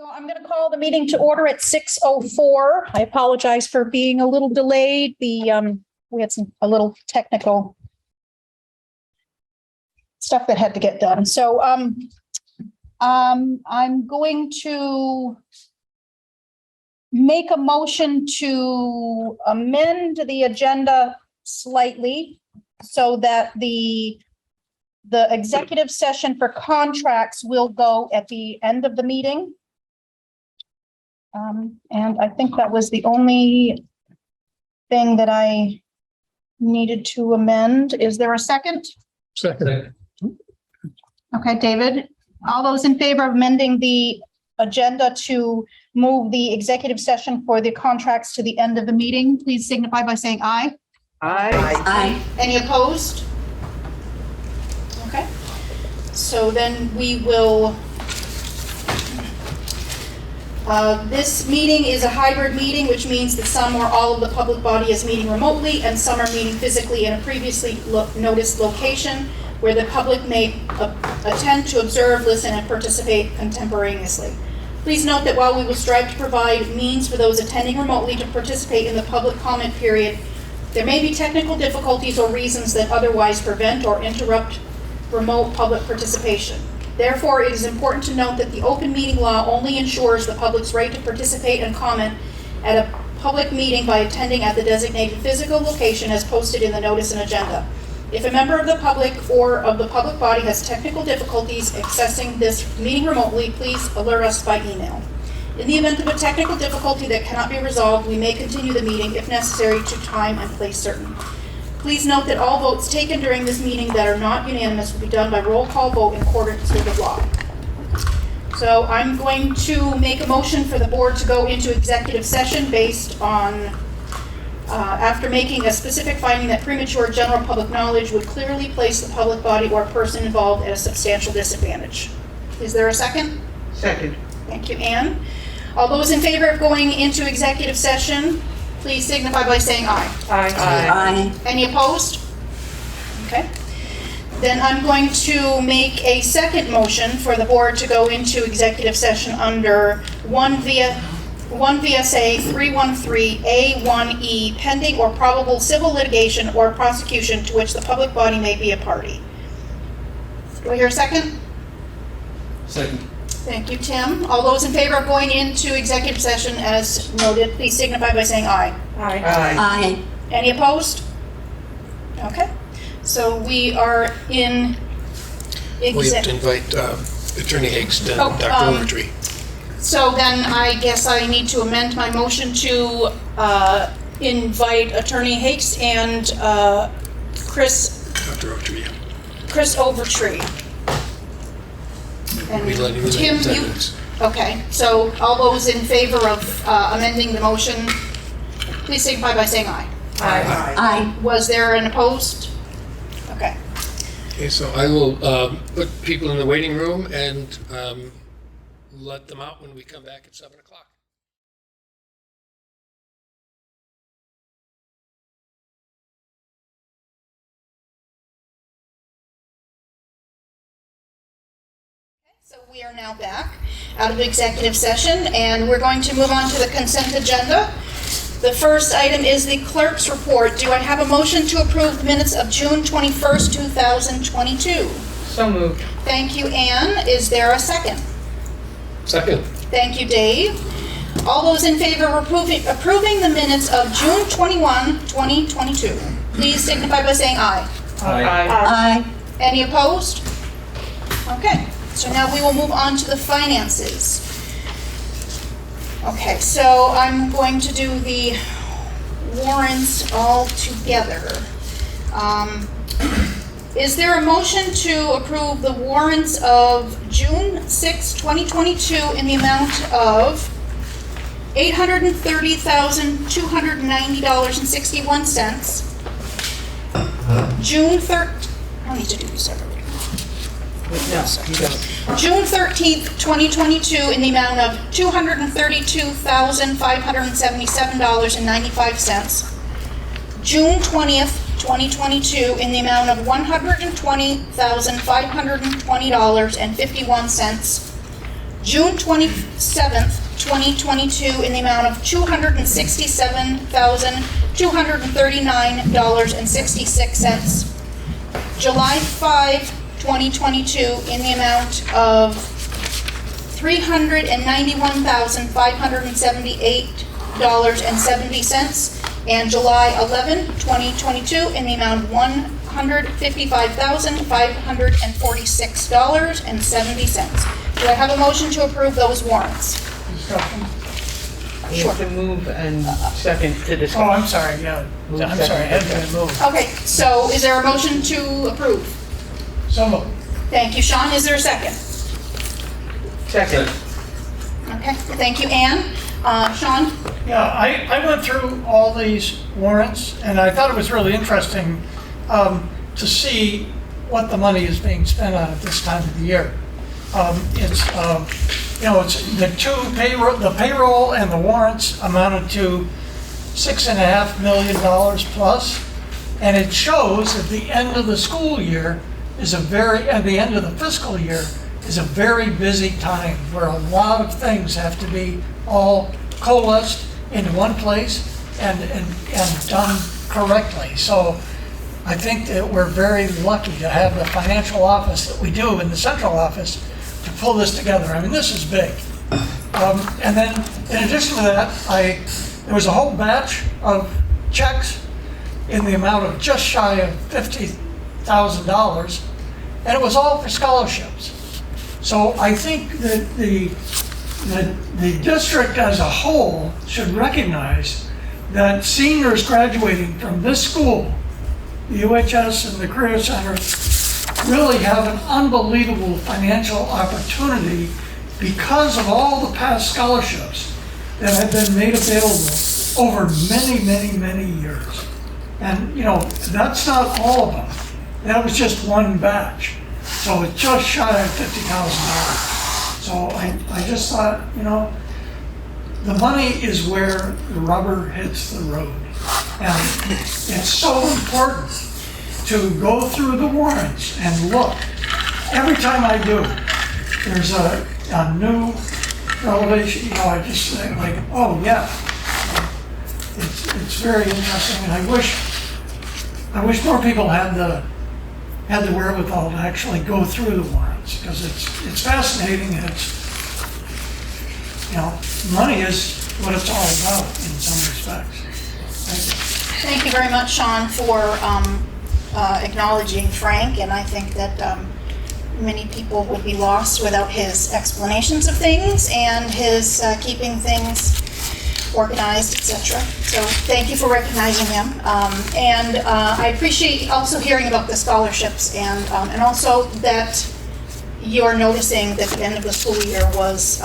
So I'm going to call the meeting to order at 6:04. I apologize for being a little delayed. We had a little technical stuff that had to get done. So I'm going to make a motion to amend the agenda slightly so that the executive session for contracts will go at the end of the meeting. And I think that was the only thing that I needed to amend. Is there a second? Second. Okay, David, all those in favor of amending the agenda to move the executive session for the contracts to the end of the meeting, please signify by saying aye. Aye. Aye. Any opposed? Okay, so then we will, this meeting is a hybrid meeting, which means that some or all of the public body is meeting remotely and some are meeting physically in a previously noticed location where the public may attend to observe, listen, and participate contemporaneously. Please note that while we will strive to provide means for those attending remotely to participate in the public comment period, there may be technical difficulties or reasons that otherwise prevent or interrupt remote public participation. Therefore, it is important to note that the open meeting law only ensures the public's right to participate and comment at a public meeting by attending at the designated physical location as posted in the notice and agenda. If a member of the public or of the public body has technical difficulties accessing this meeting remotely, please alert us by email. In the event of a technical difficulty that cannot be resolved, we may continue the meeting if necessary to time and place certain. Please note that all votes taken during this meeting that are not unanimous will be done by roll call vote in accordance with the law. So I'm going to make a motion for the board to go into executive session based on after making a specific finding that premature general public knowledge would clearly place the public body or person involved at a substantial disadvantage. Is there a second? Second. Thank you, Anne. All those in favor of going into executive session, please signify by saying aye. Aye. Aye. Any opposed? Okay. Then I'm going to make a second motion for the board to go into executive session under 1 VSA 313A1E, pending or probable civil litigation or prosecution to which the public body may be a party. Do I hear a second? Second. Thank you, Tim. All those in favor of going into executive session as noted, please signify by saying aye. Aye. Aye. Any opposed? Okay. So we are in We have to invite Attorney Higgs and Dr. Overtree. So then I guess I need to amend my motion to invite Attorney Higgs and Chris Dr. Overtree. Overtree. And We let him in Tim, 10 you, minutes. okay, so all those in favor of amending the motion, please signify by saying aye. Aye. Aye. Was there an opposed? Okay. Okay, so I will put people in the waiting room and let them out when we come back at 7 o'clock. So we are now back out of executive session, and we're going to move on to the consent agenda. The first item is the clerk's report. Do I have a motion to approve the minutes of June 21st, 2022? So moved. Thank you, Anne. Is there a second? Second. Thank you, Dave. All those in favor of approving the minutes of June 21, 2022, please signify by saying aye. Aye. Aye. Any opposed? Okay, so now we will move on to the finances. Okay, so I'm going to do the warrants all together. Is there a motion to approve the warrants of June 6, 2022 in the amount of $830,290.61? June 3rd, I need to do these separately. June 13th, 2022 in the amount of $232,577.95. June 20th, 2022 in the amount of $120,520.51. June 27th, 2022, in the amount of $267,239.66. July 5, 2022, in the amount of $391,578.70. And July 11, 2022, in the amount of $155,546.70. Do I have a motion to approve those warrants? Discussion. We Sure. have to move and second to Oh, discuss. I'm sorry, yeah. I'm sorry, it hasn't been moved. Okay, so is there a motion to approve? So moved. Thank you, Sean. Is there a second? Second. Okay, thank you, Ann. Sean? Yeah, I went through all these warrants, and I thought it was really interesting to see what the money is being spent on at this time of the year. It's the payroll and the warrants amounted to $6.5 million plus, and it shows at the end of the school year at the end of the fiscal year is a very busy time where a lot of things have to be all coalesced into one place and done correctly. So I think that we're very lucky to have the financial office that we do in the central office to pull this together. I mean, this is big. And then in addition to that, there was a whole batch of checks in the amount of just shy of $50,000, and it was all for scholarships. So I think that the district as a whole should recognize that seniors graduating from this school, the UHS and the Career Center, really have an unbelievable financial opportunity because of all the past scholarships that have been made available over many, many, many years. And, that's not all of them. That was just one batch. So it's just shy of $50,000. So I just thought, the money is where the rubber hits the road. And it's so important to go through the warrants and look. Every time I do, there's a new revelation, I just think like, oh yeah. It's very interesting, and I wish more people had the wherewithal to actually go through the warrants, because it's fascinating, and money is what it's all about in some respects. Thank you. Thank you very much, Sean, for acknowledging Frank, and I think that many people would be lost without his explanations of things and his keeping things organized, etc. So thank you for recognizing him. And I appreciate also hearing about the scholarships, and also that you're noticing that the end of the school year was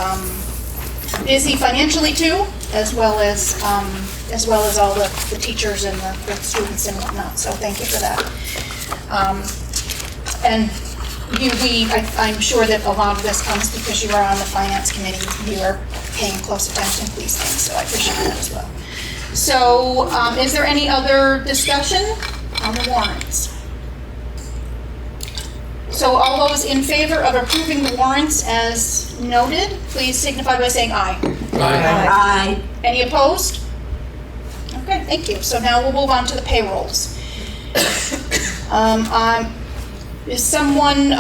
busy financially too, as well as all the teachers and the students and whatnot. So thank you for that. And I'm sure that a lot of this comes because you are on the finance committee. You are paying close attention to these things, so I appreciate that as well. So is there any other discussion on the warrants? So all those in favor of approving the warrants as noted, please signify by saying aye. Aye. Any opposed? Okay, thank you. So now we'll move on to the payrolls. Is someone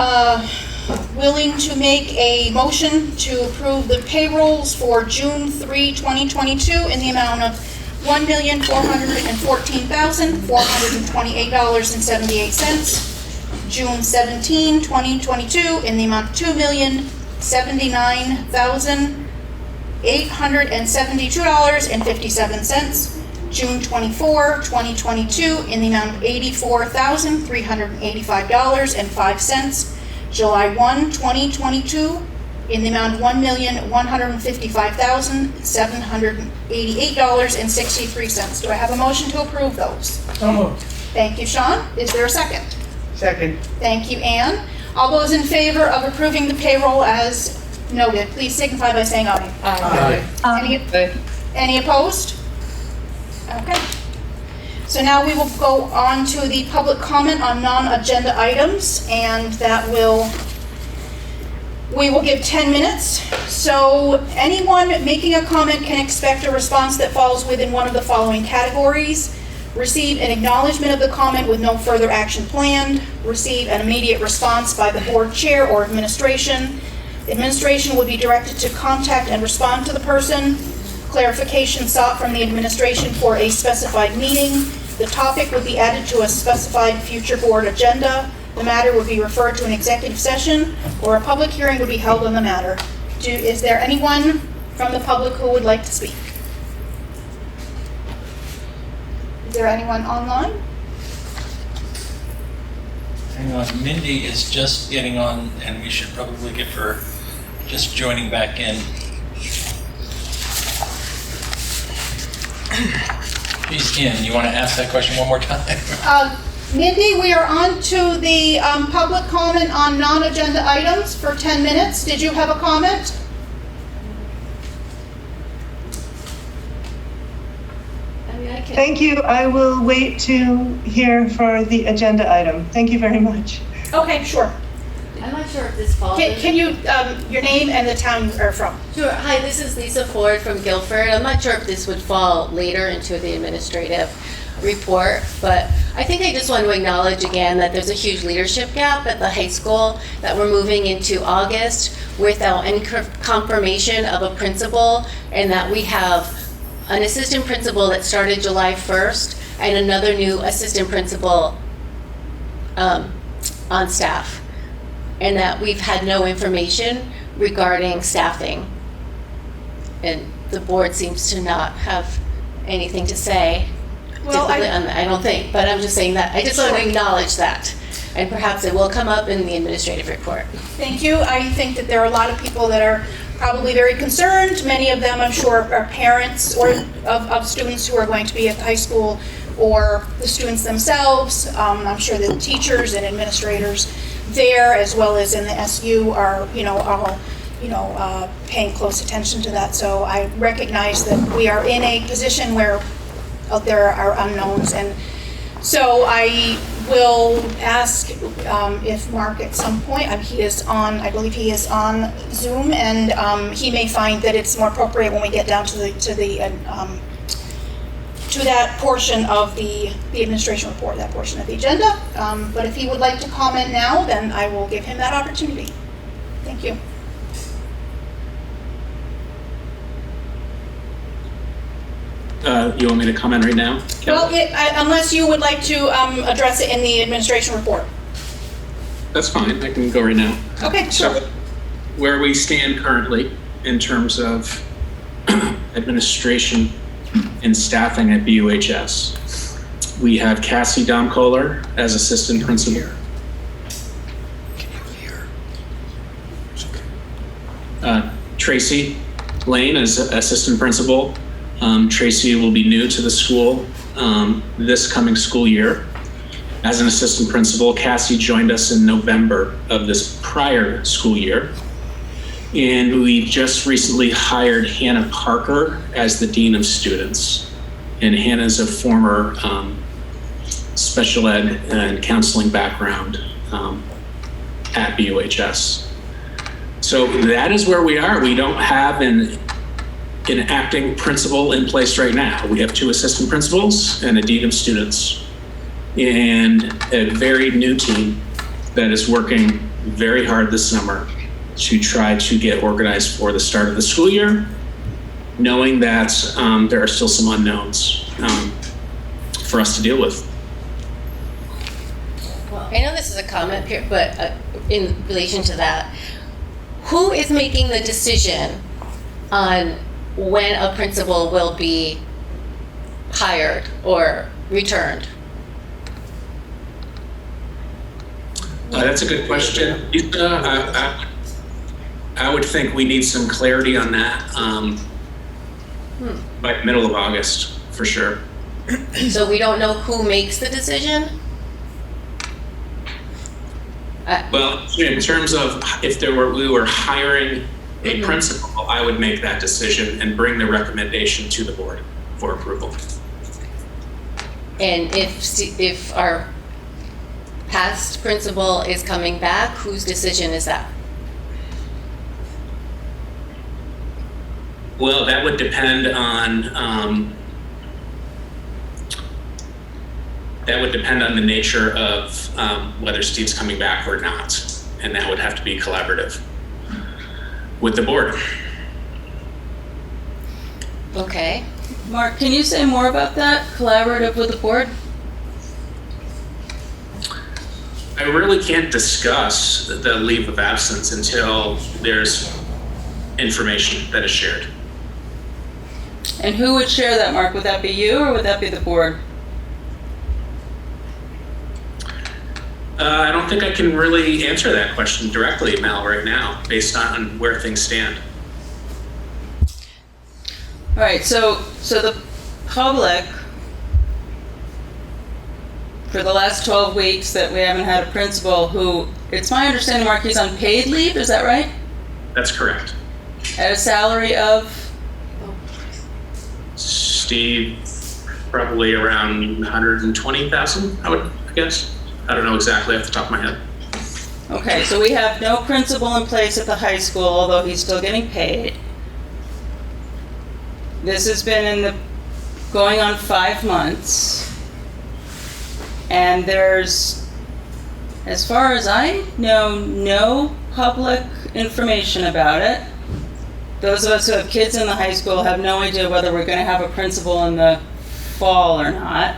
willing to make a motion to approve the payrolls for June 3, 2022 in the amount of $1,414,428.78. June 17, 2022 in the amount of $2,079,872.57. June 24, 2022 in the amount of $84,385.05. July 1, 2022 in the amount of $1,155,788.63. Do I have a motion to approve those? So moved. Thank you, Sean. Is there a second? Second. Thank you, Ann. All those in favor of approving the payroll as noted, please signify by saying aye. Aye. Any opposed? Okay. So now we will go on to the public comment on non-agenda items, and that will We will give 10 minutes. So anyone making a comment can expect a response that falls within one of the following categories. Receive an acknowledgement of the comment with no further action planned. Receive an immediate response by the board chair or administration. Administration will be directed to contact and respond to the person. Clarification sought from the administration for a specified meeting. The topic would be added to a specified future board agenda. The matter would be referred to an executive session, or a public hearing would be held on the matter. Is there anyone from the public who would like to speak? Is there anyone online? Hang on, Mindy is just getting on, and we should probably give her just joining back in. She's in. You want to ask that question one more time? Mindy, we are on to the public comment on non-agenda items for 10 minutes. Did you have a comment? Thank you. I will wait to hear for the agenda item. Thank you very much. Okay, sure. I'm not sure if this falls. Can you, your name and the town you are from? Sure. Hi, this is Lisa Ford from Guilford. I'm not sure if this would fall later into the administrative report, but I think I just want to acknowledge again that there's a huge leadership gap at the high school, that we're moving into August without any confirmation of a principal, and that we have an assistant principal that started July 1st and another new assistant principal on staff, and that we've had no information regarding staffing. And the board seems to not have anything to say. Well, I don't think, but I'm just saying that, I just want to acknowledge that. And perhaps it will come up in the administrative report. Thank you. I think that there are a lot of people that are probably very concerned. Many of them, I'm sure, are parents or of students who are going to be at the high school, or the students themselves. I'm sure the teachers and administrators there, as well as in the SU, are, all, paying close attention to that. So I recognize that we are in a position where there are unknowns, and so I will ask if Mark at some point, he is on, I believe he is on Zoom, and he may find that it's more appropriate when we get down to that portion of the administration report, that portion of the agenda. But if he would like to comment now, then I will give him that opportunity. Thank you. You want me to comment right now? Well, unless you would like to address it in the administration report. That's fine, I can go right now. Okay, sure. So, where we stand currently in terms of administration and staffing at BUHS, we have Cassie Domkohler as assistant principal. Tracy Lane as assistant principal. Tracy will be new to the school this coming school year as an assistant principal. Cassie joined us in November of this prior school year. And we just recently hired Hannah Parker as the Dean of Students. And Hannah's a former special ed and counseling background at BUHS. So that is where we are. We don't have an acting principal in place right now. We have 2 assistant principals and a dean of students, and a very new team that is working very hard this summer to try to get organized for the start of the school year, knowing that there are still some unknowns for us to deal with. Well, I know this is a comment here, but in relation to that, who is making the decision on when a principal will be hired or returned? That's a good question. I would think we need some clarity on that by middle of August, for sure. So we don't know who makes the decision? Well, in terms of if we were hiring a principal, I would make that decision and bring the recommendation to the board for approval. And if our past principal is coming back, whose decision is that? Well, that would depend on the nature of whether Steve's coming back or not, and that would have to be collaborative with the board. Okay. Mark, can you say more about that, collaborative with the board? I really can't discuss the leave of absence until there's information that is shared. And who would share that, Mark? Would that be you or would that be the board? I don't think I can really answer that question directly, Mel, right now, based on where things stand. All right, so the public, for the last 12 weeks that we haven't had a principal who, it's my understanding, Mark, he's on paid leave, is that right? That's correct. At a salary of? Steve, probably around 120,000, I would guess. I don't know exactly off the top of my head. Okay, so we have no principal in place at the high school, although he's still getting paid. This has been going on 5 months. And there's, as far as I know, no public information about it. Those of us who have kids in the high school have no idea whether we're going to have a principal in the fall or not.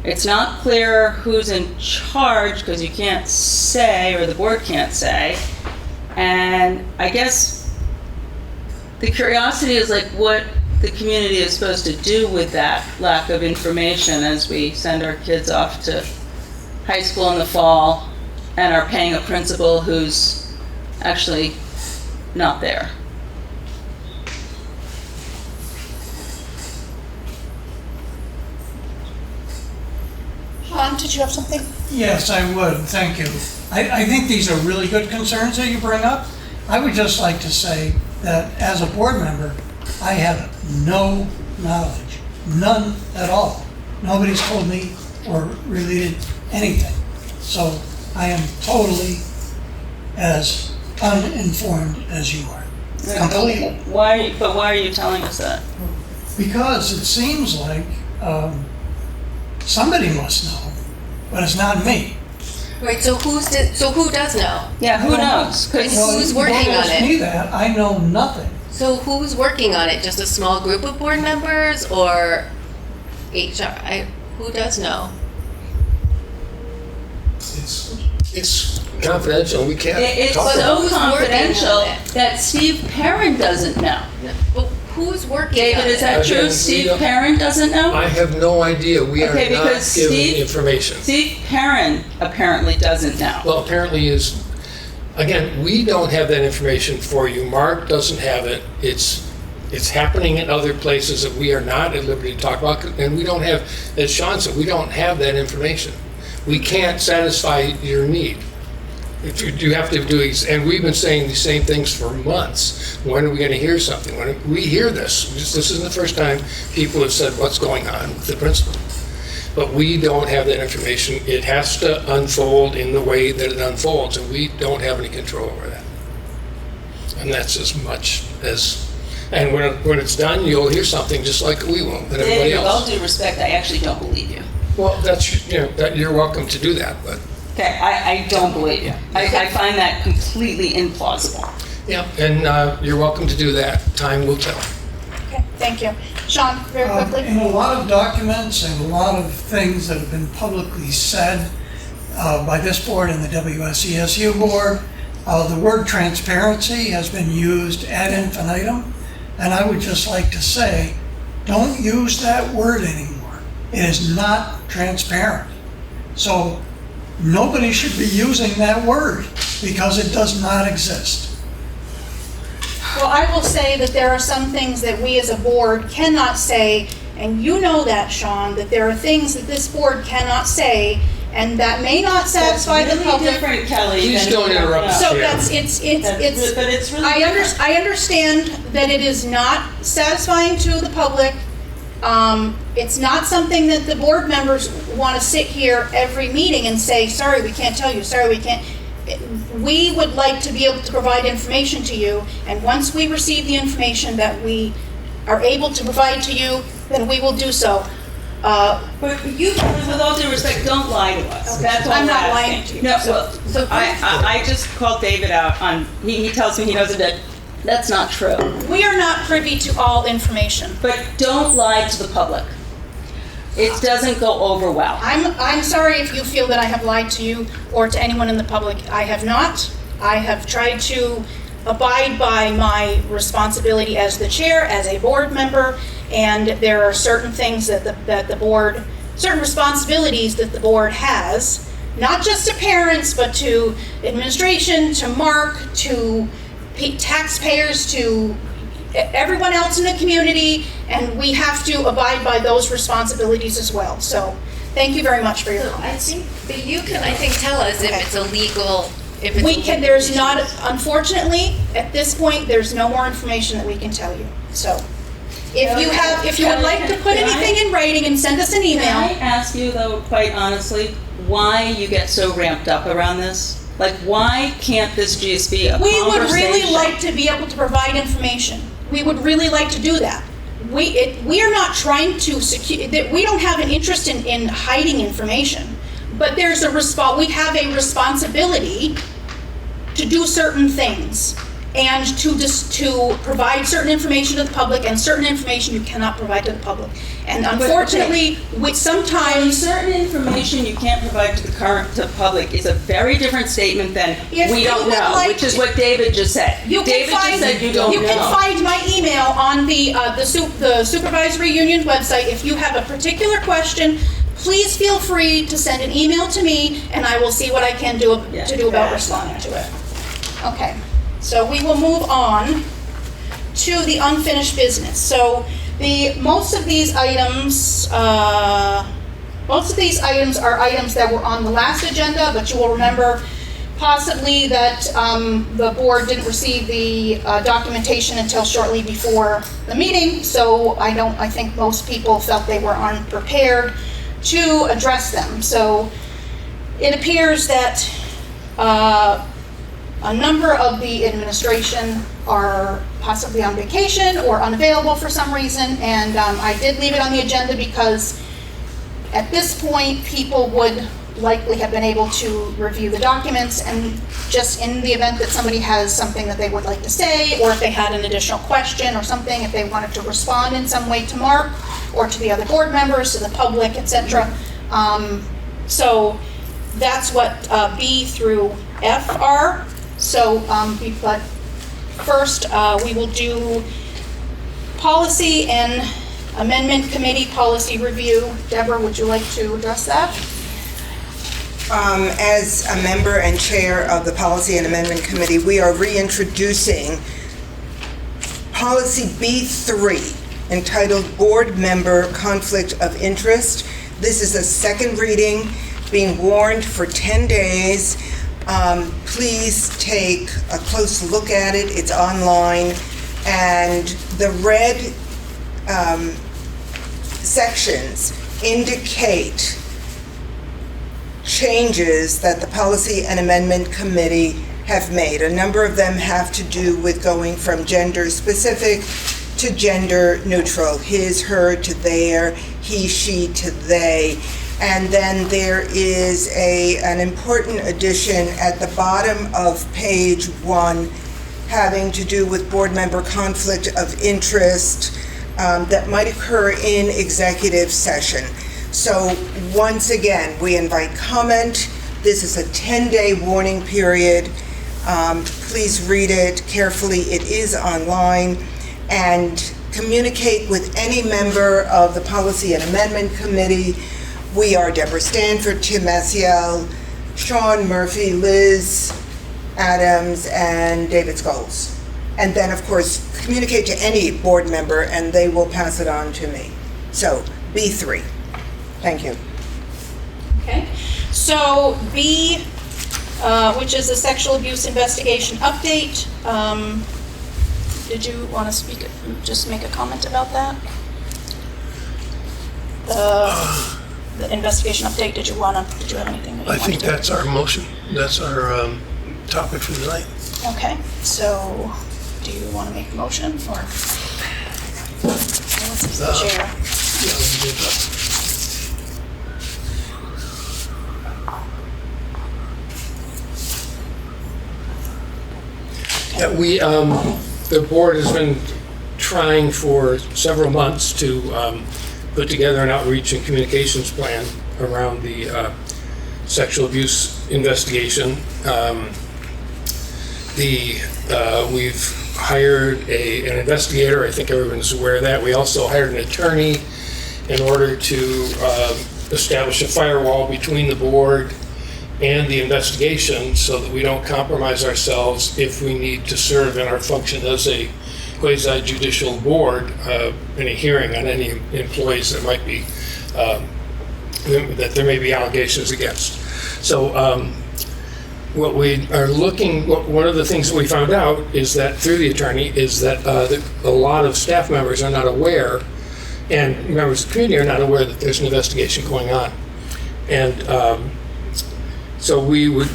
It's not clear who's in charge because you can't say, or the board can't say. And I guess the curiosity is like what the community is supposed to do with that lack of information as we send our kids off to high school in the fall and are paying a principal who's actually not there. Sean, did you have something? Yes, I would, thank you. I think these are really good concerns that you bring up. I would just like to say that as a board member, I have no knowledge, none at all. Nobody's told me or related anything. So I am totally as uninformed as you are. Completely. Why are you telling us that? Because it seems like somebody must know, but it's not me. Right, so who does know? Yeah, who knows? 'Cause Well, who's working on Don't ask me it? that, I know nothing. So who's working on it? Just a small group of board members or HR? Who does know? It's confidential, we can't It's talk about so who's working confidential on it? that Steve Perrin doesn't know. But who's working David, on is it? that Again, true? we Steve don't- Perrin doesn't know? I have no idea, we are Okay, not because given Steve- information. Steve Perrin apparently doesn't know. Well, apparently again, we don't have that information for you, Mark doesn't have it, it's happening in other places that we are not at liberty to talk about, and we don't have, as Sean said, we don't have that information. We can't satisfy your need. You have to do, and we've been saying these same things for months. When are we gonna hear something? When we hear this isn't the first time people have said what's going on with the principal. But we don't have that information. It has to unfold in the way that it unfolds, and we don't have any control over that. And that's as much as, and when it's done, you'll hear something just like we will, and everybody David, with all else. due respect, I actually don't believe you. Well, you're welcome to do that, but, Okay, I don't believe you. I find that completely implausible. yeah, and you're welcome to do that. Time will tell. Okay, thank you. Sean, very quickly. In a lot of documents and a lot of things that have been publicly said by this board and the WSESU board, the word transparency has been used ad infinitum. And I would just like to say, don't use that word anymore. It is not transparent. So nobody should be using that word because it does not exist. Well, I will say that there are some things that we as a board cannot say, and you know that, Sean, that there are things that this board cannot say, and that may not satisfy the That's really public. different, Kelly. Please than- don't interrupt us. So Yeah. but it's really I different. I understand that it is not satisfying to the public. It's not something that the board members want to sit here every meeting and say, sorry, we can't tell you, sorry, we can't. We would like to be able to provide information to you, and once we receive the information that we are able to provide to you, then we will do so. But you, with all due respect, don't lie to us. That's all I'm not asking. lying to you. No, well, I just called David out on, he tells me he knows that that's not true. We are not privy to all information. But don't lie to the public. It doesn't go over well. I'm sorry if you feel that I have lied to you or to anyone in the public. I have not. I have tried to abide by my responsibility as the chair, as a board member, and there are certain things that the board, certain responsibilities that the board has, not just to parents, but to administration, to Mark, to taxpayers, to everyone else in the community, and we have to abide by those responsibilities as well. So thank you very much for your So comments. but you can, I think, tell us if it's illegal, if it's We can, illegal there's issue. not, unfortunately, at this point, there's no more information that we can tell you. So if you would like to put anything in writing and send us an Can I email. ask you, though, quite honestly, why you get so ramped up around this? Like, why can't this just be a We would conversation? really like to be able to provide information. We would really like to do that. We are not trying to secure, we don't have an interest in hiding information, but we have a responsibility to do certain things and to provide certain information to the public, and certain information you cannot provide to the public. And unfortunately, sometimes certain information you can't provide to the public is a very different statement than If we you don't would know, like which is to- what David just said. David just said you don't know. You can find my email on the supervisory union website. If you have a particular question, please feel free to send an email to me, and I will see what I can do about responding to it. Okay, so we will move on to the unfinished business. So most of these items are items that were on the last agenda, but you will remember possibly that the board didn't receive the documentation until shortly before the meeting. So I think most people felt they were unprepared to address them. So it appears that a number of the administration are possibly on vacation or unavailable for some reason, and I did leave it on the agenda because at this point, people would likely have been able to review the documents, and just in the event that somebody has something that they would like to say, or if they had an additional question or something, if they wanted to respond in some way to Mark or to the other board members, to the public, etc. So that's what B through F are. So, but first, we will do policy and amendment committee policy review. Deborah, would you like to address that? As a member and chair of the Policy and Amendment Committee, we are reintroducing Policy B3, entitled Board Member Conflict of Interest. This is a second reading, being warned for 10 days. Please take a close look at it. It's online. And the red sections indicate changes that the Policy and Amendment Committee have made. A number of them have to do with going from gender specific to gender neutral, his, her to their, he, she to they. And then there is an important addition at the bottom of page 1 having to do with board member conflict of interest that might occur in executive session. So once again, we invite comment. This is a 10-day warning period. Please read it carefully. It is online. And communicate with any member of the Policy and Amendment Committee. We are Deborah Stanford, Tim Maciel, Sean Murphy, Liz Adams, and David Scholes. And then, of course, communicate to any board member, and they will pass it on to me. So, B3. Thank you. Okay. So B, which is the sexual abuse investigation update. Did you want to just make a comment about that? The investigation update, did you have anything that you I think wanted to- that's our motion. That's our topic for tonight. Okay, so do you want to make a motion or? Chair. Yeah, the board has been trying for several months to put together an outreach and communications plan around the sexual abuse investigation. We've hired an investigator. I think everyone's aware of that. We also hired an attorney in order to establish a firewall between the board and the investigation so that we don't compromise ourselves if we need to serve in our function as a quasi-judicial board in a hearing on any employees that might be, that there may be allegations against. So what we are one of the things that we found out is that through the attorney is that a lot of staff members are not aware, and members of the community are not aware that there's an investigation going on. And so we were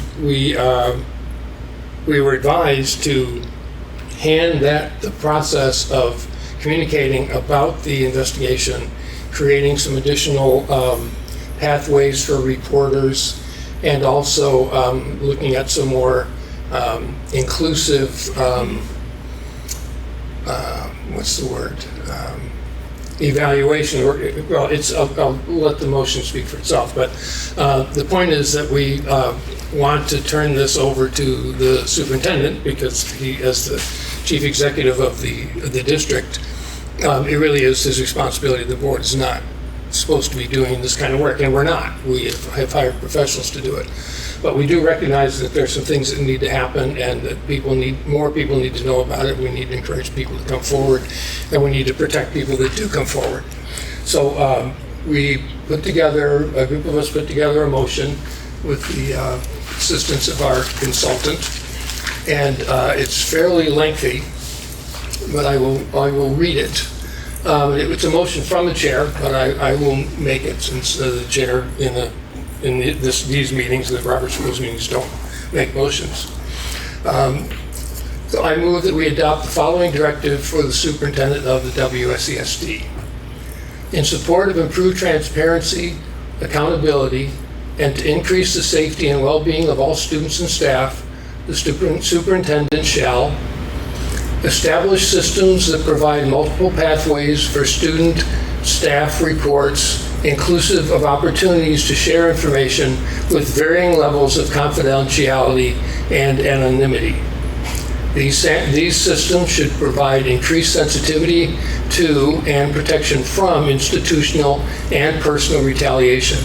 advised to hand the process of communicating about the investigation, creating some additional pathways for reporters, and also looking at some more inclusive, evaluation. Well, I'll let the motion speak for itself, but the point is that we want to turn this over to the superintendent because he, as the chief executive of the district, it really is his responsibility. The board is not supposed to be doing this kind of work, and we're not. We have hired professionals to do it. But we do recognize that there's some things that need to happen and that more people need to know about it. We need to encourage people to come forward, and we need to protect people that do come forward. So a group of us put together a motion with the assistance of our consultant, and it's fairly lengthy, but I will read it. It's a motion from the chair, but I will make it since the chair in these meetings, the Robert's Rules meetings, don't make motions. So I move that we adopt the following directive for the superintendent of the WSESD. In support of improved transparency, accountability, and to increase the safety and well-being of all students and staff, the superintendent shall establish systems that provide multiple pathways for student staff reports, inclusive of opportunities to share information with varying levels of confidentiality and anonymity. These systems should provide increased sensitivity to and protection from institutional and personal retaliation.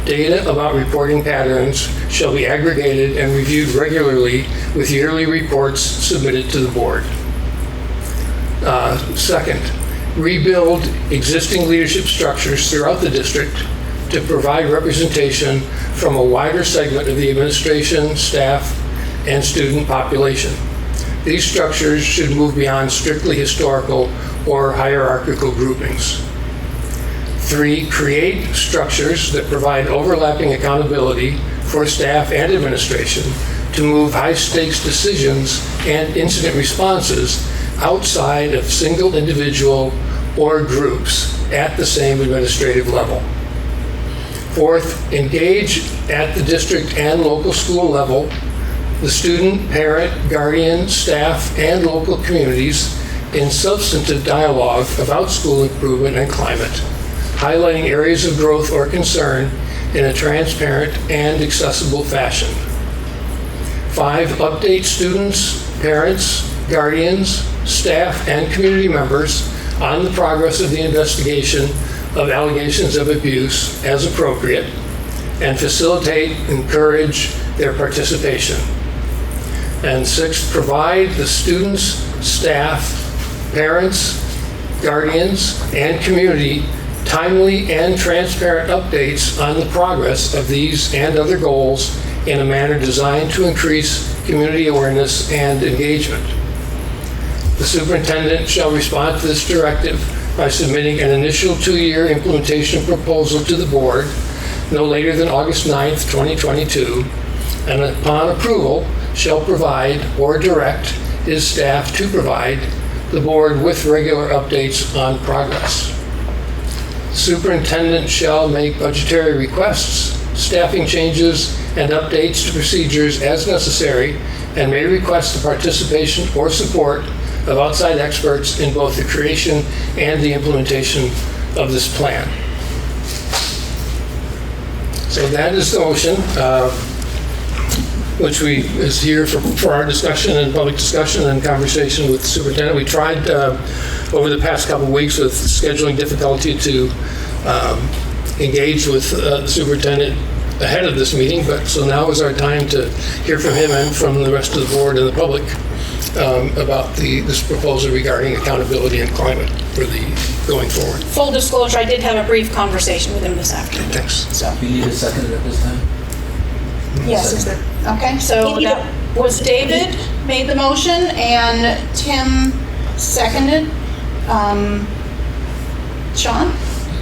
Data about reporting patterns shall be aggregated and reviewed regularly with yearly reports submitted to the board. Second, rebuild existing leadership structures throughout the district to provide representation from a wider segment of the administration, staff, and student population. These structures should move beyond strictly historical or hierarchical groupings. 3, create structures that provide overlapping accountability for staff and administration to move high-stakes decisions and incident responses outside of single individual or groups at the same administrative level. 4th, engage at the district and local school level the student, parent, guardian, staff, and local communities in substantive dialogue about school improvement and climate, highlighting areas of growth or concern in a transparent and accessible fashion. 5, update students, parents, guardians, staff, and community members on the progress of the investigation of allegations of abuse as appropriate, and facilitate and encourage their participation. And 6, provide the students, staff, parents, guardians, and community timely and transparent updates on the progress of these and other goals in a manner designed to increase community awareness and engagement. The superintendent shall respond to this directive by submitting an initial 2-year implementation proposal to the board no later than August 9th, 2022, and upon approval shall provide or direct his staff to provide the board with regular updates on progress. Superintendent shall make budgetary requests, staffing changes, and updates to procedures as necessary, and may request the participation or support of outside experts in both the creation and the implementation of this plan. So that is the motion, which is here for our discussion and public discussion and conversation with the superintendent. We tried over the past couple of weeks with scheduling difficulty to engage with the superintendent ahead of this meeting, but so now is our time to hear from him and from the rest of the board and the public about this proposal regarding accountability and climate for the going forward. Full disclosure, I did have a brief conversation with him this afternoon. Thanks. So. You need a second at this time? Yes, is there? Okay, so that was David made the motion and Tim seconded. Sean?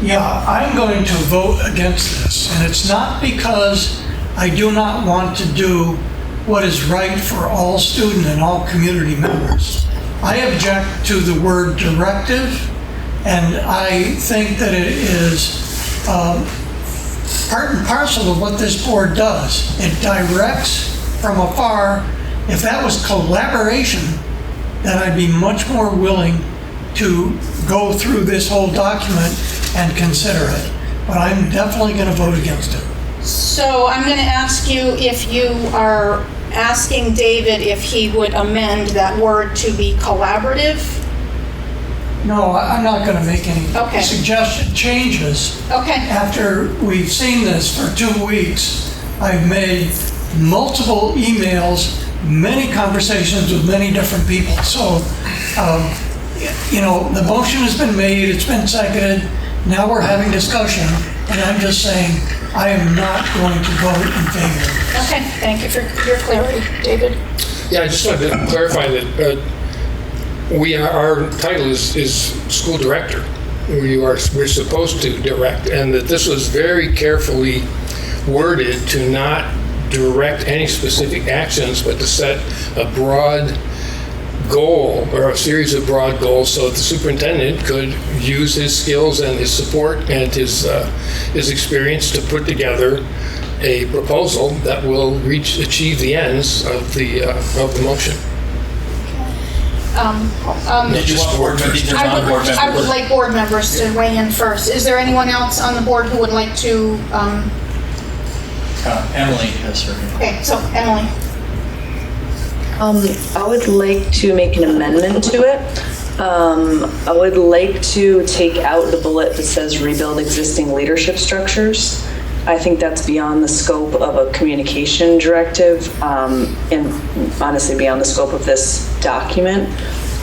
Yeah, I'm going to vote against this, and it's not because I do not want to do what is right for all student and all community members. I object to the word directive, and I think that it is part and parcel of what this board does. It directs from afar. If that was collaboration, then I'd be much more willing to go through this whole document and consider it. But I'm definitely going to vote against it. So I'm going to ask you if you are asking David if he would amend that word to be collaborative. No, I'm not going to make any suggestion changes. Okay. After we've seen this for 2 weeks, I've made multiple emails, many conversations with many different people. So, the motion has been made, it's been seconded, now we're having discussion, and I'm just saying I am not going to vote in favor. Okay, thank you for your clarity, David. Yeah, I just wanted to clarify that our title is school director. We're supposed to direct, and that this was very carefully worded to not direct any specific actions, but to set a broad goal or a series of broad goals so that the superintendent could use his skills and his support and his experience to put together a proposal that will achieve the ends of the motion. Did you want board members or non-board members? I would like board members to weigh in first. Is there anyone else on the board who would like to? Emily has her hand. Okay, so Emily. I would like to make an amendment to it. I would like to take out the bullet that says rebuild existing leadership structures. I think that's beyond the scope of a communication directive, and honestly beyond the scope of this document.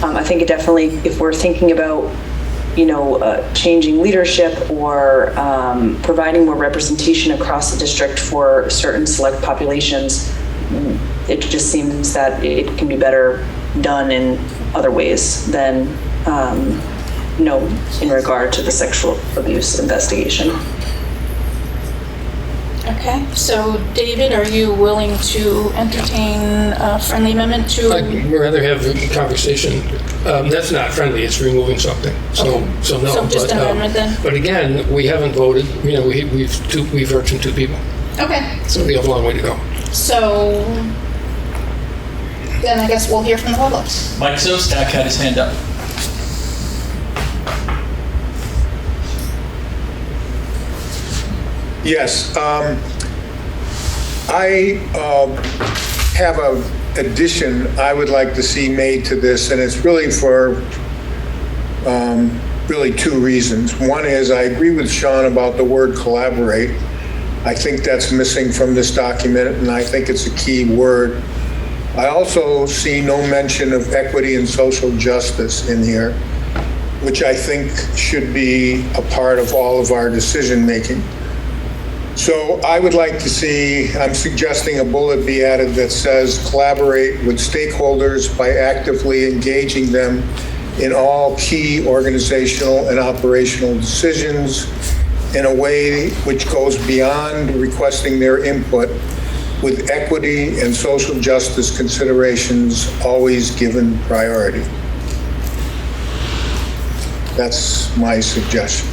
I think it definitely, if we're thinking about, changing leadership or providing more representation across the district for certain select populations, it just seems that it can be better done in other ways than, in regard to the sexual abuse investigation. Okay, so David, are you willing to entertain a friendly amendment to? I'd rather have a conversation. That's not friendly, it's removing something. So no. So just an amendment then? But again, we haven't voted. We've heard from 2 people. Okay. So we have a long way to go. So then I guess we'll hear from the public. Mike Sostak had his hand up. Yes, I have an addition I would like to see made to this, and it's really for really 2 reasons. One is I agree with Sean about the word collaborate. I think that's missing from this document, and I think it's a key word. I also see no mention of equity and social justice in here, which I think should be a part of all of our decision making. So I would like to see, I'm suggesting a bullet be added that says collaborate with stakeholders by actively engaging them in all key organizational and operational decisions in a way which goes beyond requesting their input, with equity and social justice considerations always given priority. That's my suggestion.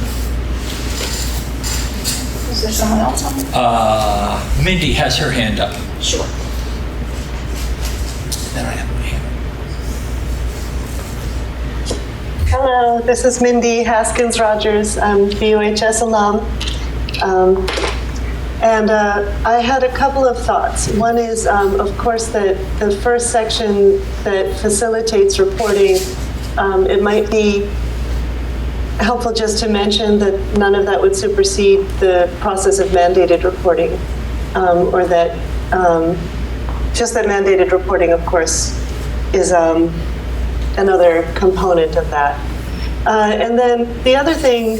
Is there someone else on? Mindy has her hand up. Sure. Then I have my hand. Hello, this is Mindy Haskins-Rogers. I'm VOHS alum. And I had a couple of thoughts. One is, of course, that the first section that facilitates reporting, it might be helpful just to mention that none of that would supersede the process of mandated reporting, or that just that mandated reporting, of course, is another component of that. And then the other thing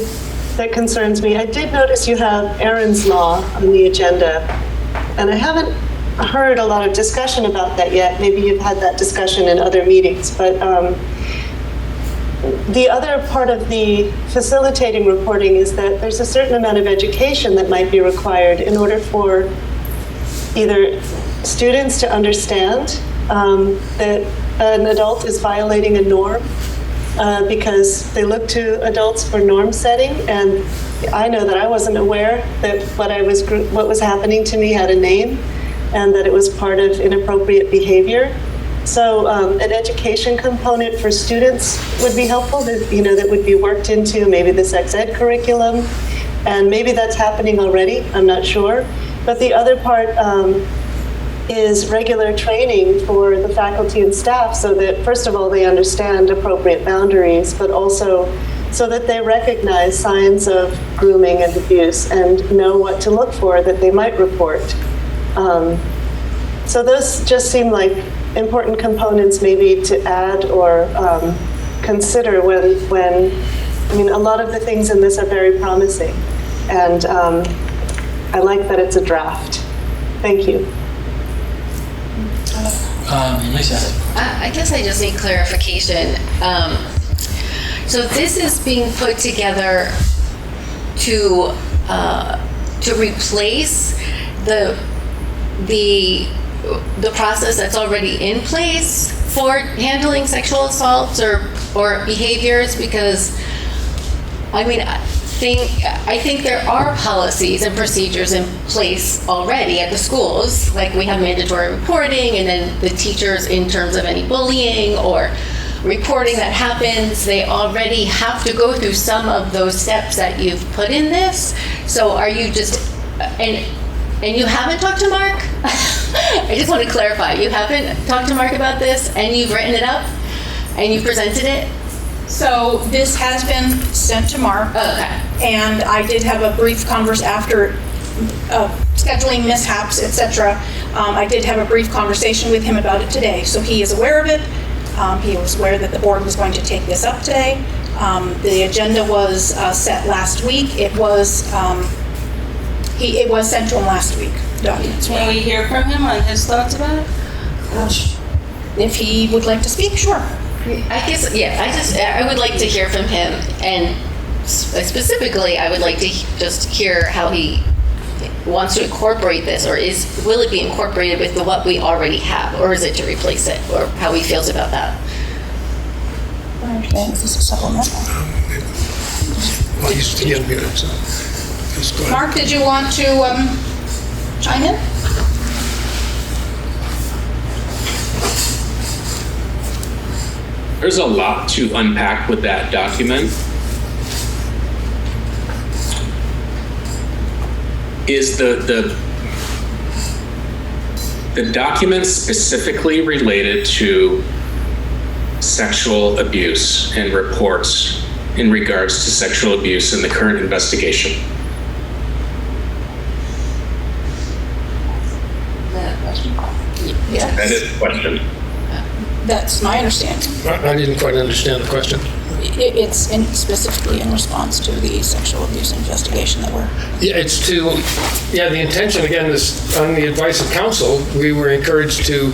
that concerns me, I did notice you have Aaron's Law on the agenda, and I haven't heard a lot of discussion about that yet. Maybe you've had that discussion in other meetings, but the other part of the facilitating reporting is that there's a certain amount of education that might be required in order for either students to understand that an adult is violating a norm, because they look to adults for norm setting, and I know that I wasn't aware that what was happening to me had a name, and that it was part of inappropriate behavior. So an education component for students would be helpful, that would be worked into maybe the sex ed curriculum, and maybe that's happening already, I'm not sure. But the other part is regular training for the faculty and staff, so that first of all they understand appropriate boundaries, but also so that they recognize signs of grooming and abuse and know what to look for that they might report. So those just seem like important components maybe to add or consider when I mean, a lot of the things in this are very promising, and I like that it's a draft. Thank you. Lisa. I guess I just need clarification. So this is being put together to replace the process that's already in place for handling sexual assaults or behaviors, because I mean, I think there are policies and procedures in place already at the schools. Like we have mandatory reporting, and then the teachers, in terms of any bullying or reporting that happens, they already have to go through some of those steps that you've put in this. So are you just, and you haven't talked to Mark? I just want to clarify, you haven't talked to Mark about this, and you've written it up and you presented it? So this has been sent to Mark. Okay. And I did have a brief conversation after scheduling mishaps, etc. I did have a brief conversation with him about it today. So he is aware of it. He was aware that the board was going to take this up today. The agenda was set last week. It was sent to him last week. Documents. Can we hear from him on his thoughts about it? If he would like to speak, sure. I guess, yeah, I would like to hear from him, and specifically, I would like to just hear how he wants to incorporate this, or will it be incorporated with what we already have, or is it to replace it, or how he feels about that? I understand this is supplemental. Well, he's unmuted, so just go ahead. Mark, did you want to chime in? There's a lot to unpack with that document. Is the document specifically related to sexual abuse and reports in regards to sexual abuse in the current investigation? Yes. That is the question. That's my understanding. I didn't quite understand the question. It's specifically in response to the sexual abuse investigation that we're... Yeah, the intention, again, is on the advice of council, we were encouraged to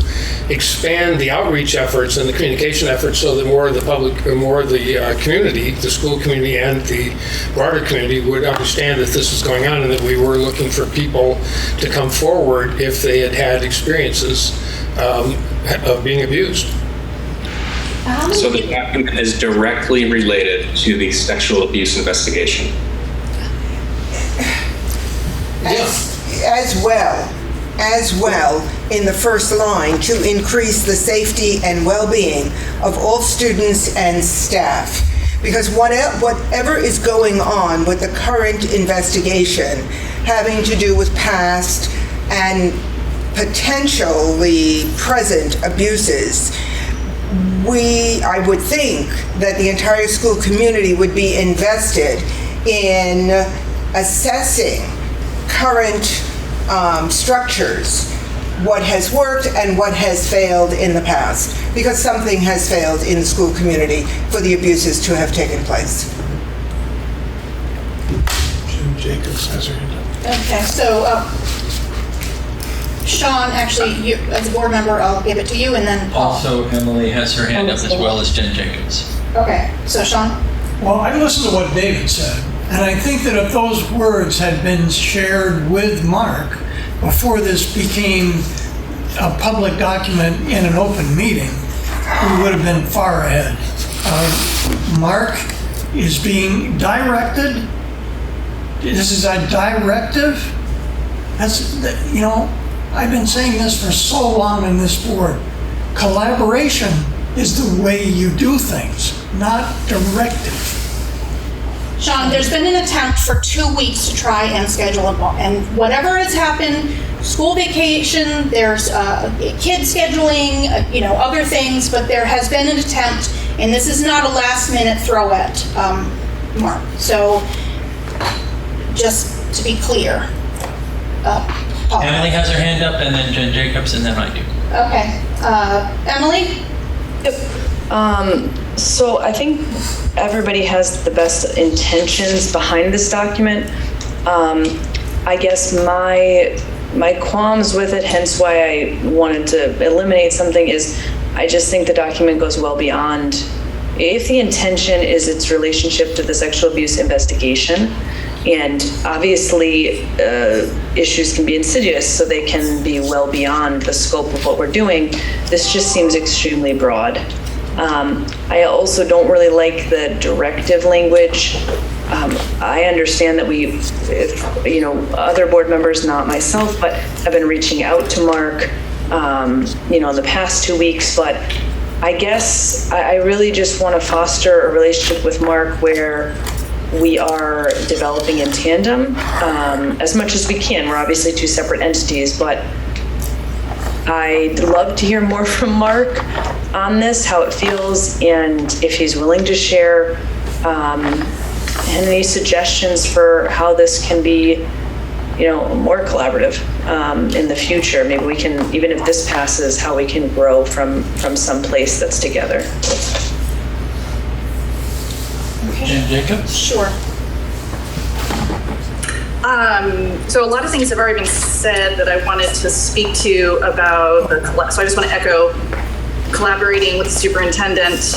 expand the outreach efforts and the communication efforts so that more of the public, or more of the community, the school community and the broader community would understand that this was going on, and that we were looking for people to come forward if they had had experiences of being abused. So the document is directly related to the sexual abuse investigation. As well, in the first line, to increase the safety and well-being of all students and staff. Because whatever is going on with the current investigation having to do with past and potentially present abuses, I would think that the entire school community would be invested in assessing current structures, what has worked and what has failed in the past, because something has failed in the school community for the abuses to have taken place. Jim Jacobs has her hand up. Okay, so Sean, actually, you, as a board member, I'll give it to you, and then Paul. Also, Emily has her hand up as well as Jen Jacobs. Okay, so Sean? Well, I listened to what David said, and I think that if those words had been shared with Mark before this became a public document in an open meeting, we would have been far ahead. Mark is being directed. This is a directive. I've been saying this for so long in this board. Collaboration is the way you do things, not directive. Sean, there's been an attempt for 2 weeks to try and schedule a ball, and whatever has happened, school vacation, there's kid scheduling, other things, but there has been an attempt, and this is not a last-minute throw-at, Mark. So, just to be clear, Paul. Emily has her hand up, and then Jen Jacobs, and then I do. Okay, Emily? So I think everybody has the best intentions behind this document. I guess my qualms with it, hence why I wanted to eliminate something, is I just think the document goes well beyond. If the intention is its relationship to the sexual abuse investigation, and obviously issues can be insidious, so they can be well beyond the scope of what we're doing, this just seems extremely broad. I also don't really like the directive language. I understand that other board members, not myself, but have been reaching out to Mark, in the past 2 weeks, but I guess I really just want to foster a relationship with Mark where we are developing in tandem as much as we can. We're obviously two separate entities, but I'd love to hear more from Mark on this, how it feels, and if he's willing to share any suggestions for how this can be, more collaborative in the future. Maybe we can, even if this passes, how we can grow from some place that's together. Okay. Jen Jacobs? Sure. So a lot of things have already been said that I wanted to speak to about so I just want to echo collaborating with the superintendent,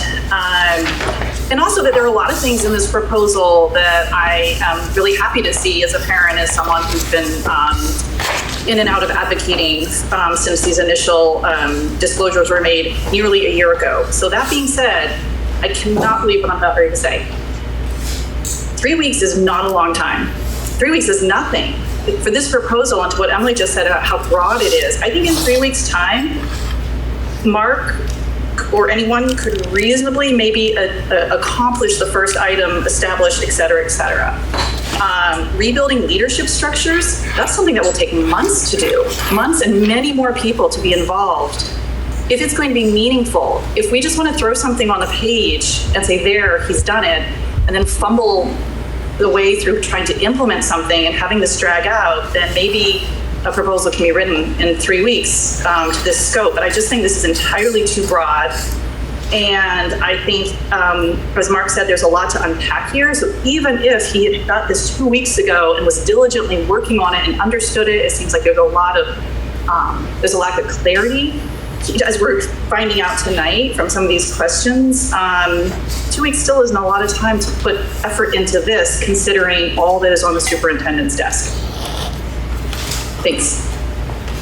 and also that there are a lot of things in this proposal that I am really happy to see as a parent, as someone who's been in and out of advocating since these initial disclosures were made nearly a year ago. So that being said, I cannot believe what I'm about ready to say. 3 weeks is not a long time. 3 weeks is nothing. For this proposal, and to what Emily just said about how broad it is, I think in 3 weeks' time, Mark or anyone could reasonably maybe accomplish the first item, established, et cetera, et cetera. Rebuilding leadership structures, that's something that will take months to do, months and many more people to be involved. If it's going to be meaningful, if we just want to throw something on the page and say, there, he's done it, and then fumble the way through trying to implement something and having this drag out, then maybe a proposal can be written in 3 weeks to this scope. But I just think this is entirely too broad. And I think, as Mark said, there's a lot to unpack here. So even if he had got this 2 weeks ago and was diligently working on it and understood it, it seems like there's a lack of clarity. As we're finding out tonight from some of these questions, 2 weeks still isn't a lot of time to put effort into this, considering all that is on the superintendent's desk. Thanks.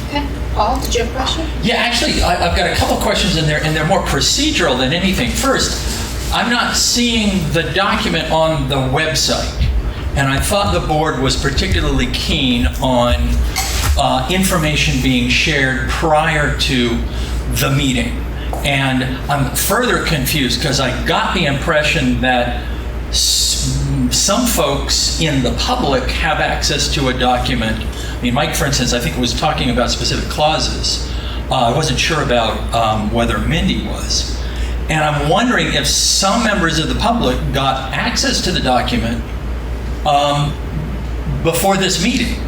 Okay. Paul, did you have a question? Yeah, actually, I've got a couple questions in there, and they're more procedural than anything. First, I'm not seeing the document on the website, and I thought the board was particularly keen on information being shared prior to the meeting. And I'm further confused because I got the impression that some folks in the public have access to a document. I mean, Mike, for instance, I think was talking about specific clauses. I wasn't sure about whether Mindy was. And I'm wondering if some members of the public got access to the document before this meeting.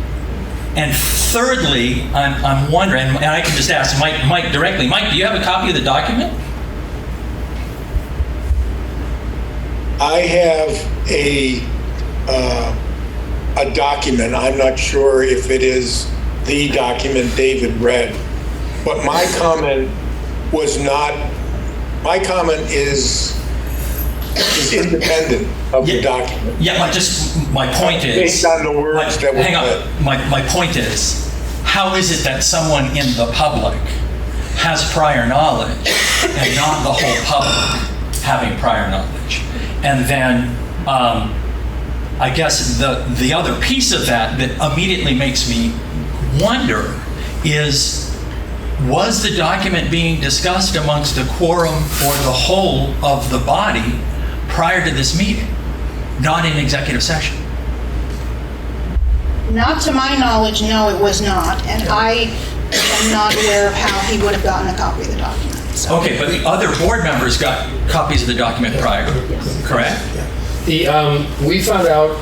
And thirdly, I'm wondering, and I can just ask Mike directly. Mike, do you have a copy of the document? I have a document. I'm not sure if it is the document David read, but my comment was not. My comment is independent of the document. Yeah, my point is, based on the words that were hang on. read. My point is, how is it that someone in the public has prior knowledge and not the whole public having prior knowledge? And then I guess the other piece of that immediately makes me wonder is, was the document being discussed amongst the quorum or the whole of the body prior to this meeting, not in executive session? Not to my knowledge, no, it was not. And I am not aware of how he would have gotten a copy of the document. So. Okay, but the other board members got copies of the document prior, correct? We found out,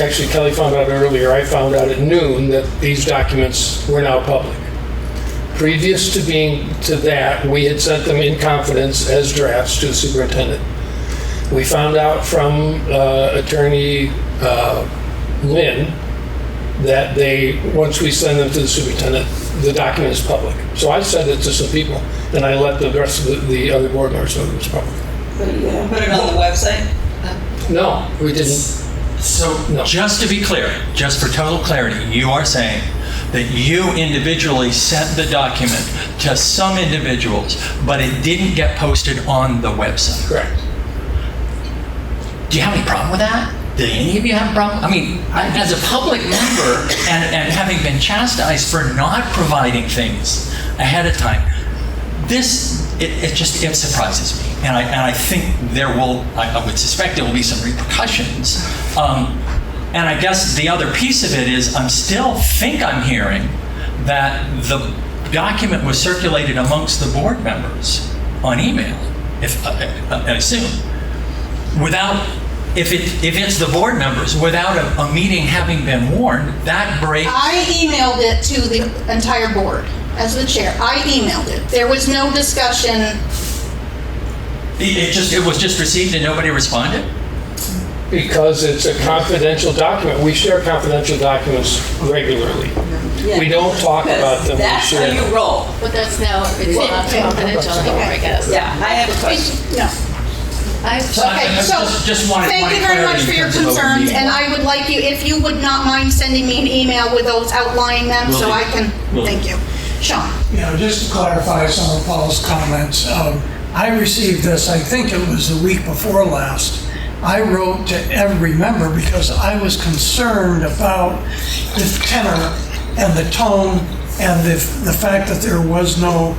actually Kelly found out earlier, I found out at noon that these documents were now public. Previous to that, we had sent them in confidence as drafts to the superintendent. We found out from Attorney Lynn that once we send them to the superintendent, the document is public. So I sent it to some people, and I let the rest of the other board members know it was public. But you didn't put it on the website? No, we didn't. So just to be clear, just for total clarity, you are saying that you individually sent the document to some individuals, but it didn't get posted on the website. Correct. Do you have any problem with that? Do any of you have a problem? I mean, as a public member and having been chastised for not providing things ahead of time, it surprises me. And I think I would suspect there will be some repercussions. And I guess the other piece of it is I'm hearing that the document was circulated amongst the board members on email, I assume, if it's the board members, without a meeting having been warned, that breaks. I emailed it to the entire board as the chair. I emailed it. There was no discussion. It was just received and nobody responded? Because it's a confidential document. We share confidential documents regularly. Yeah. We don't talk about them. That's how you roll. But that's now, it's not confidential anymore, I guess. Yeah, I have a question. No. Okay, so thank you very much for your concerns, and I would like you, if you would not mind sending me an email with those outlining them, so I can, thank you. Sean? Yeah, just to clarify some of Paul's comments, I received this, I think it was the week before last. I wrote to every member because I was concerned about the tenor and the tone and the fact that there was no,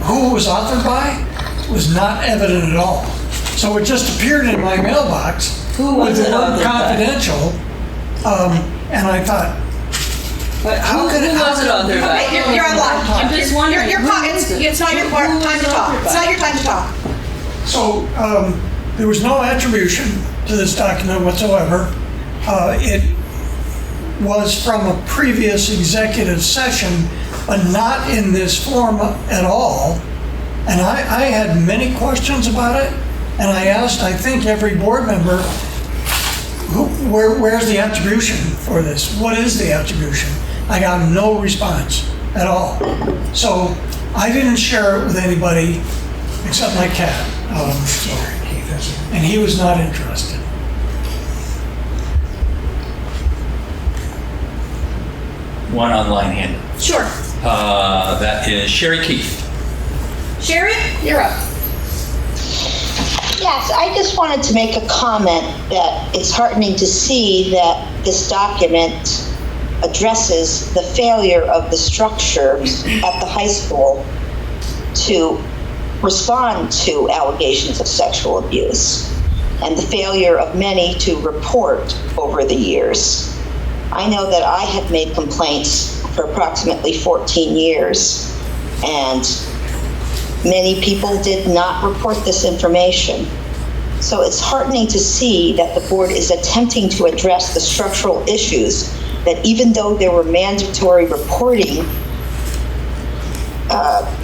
who it was authored by was not evident at all. So it just appeared in my mailbox with the word confidential, and I thought, How was it authored by? Okay, you're online. I'm just wondering. It's not your time to talk. It's not your time to talk. so there was no attribution to this document whatsoever. It was from a previous executive session, but not in this form at all. And I had many questions about it, and I asked, I think, every board member, where's the attribution for this? What is the attribution? I got no response at all. So I didn't share it with anybody except my cat. And he was not interested. one online handout. Sure. That is Sherry Keith. Sherry, you're up. Yes, I just wanted to make a comment that it's heartening to see that this document addresses the failure of the structures at the high school to respond to allegations of sexual abuse and the failure of many to report over the years. I know that I have made complaints for approximately 14 years, and many people did not report this information. So it's heartening to see that the board is attempting to address the structural issues that, even though there were mandatory reporting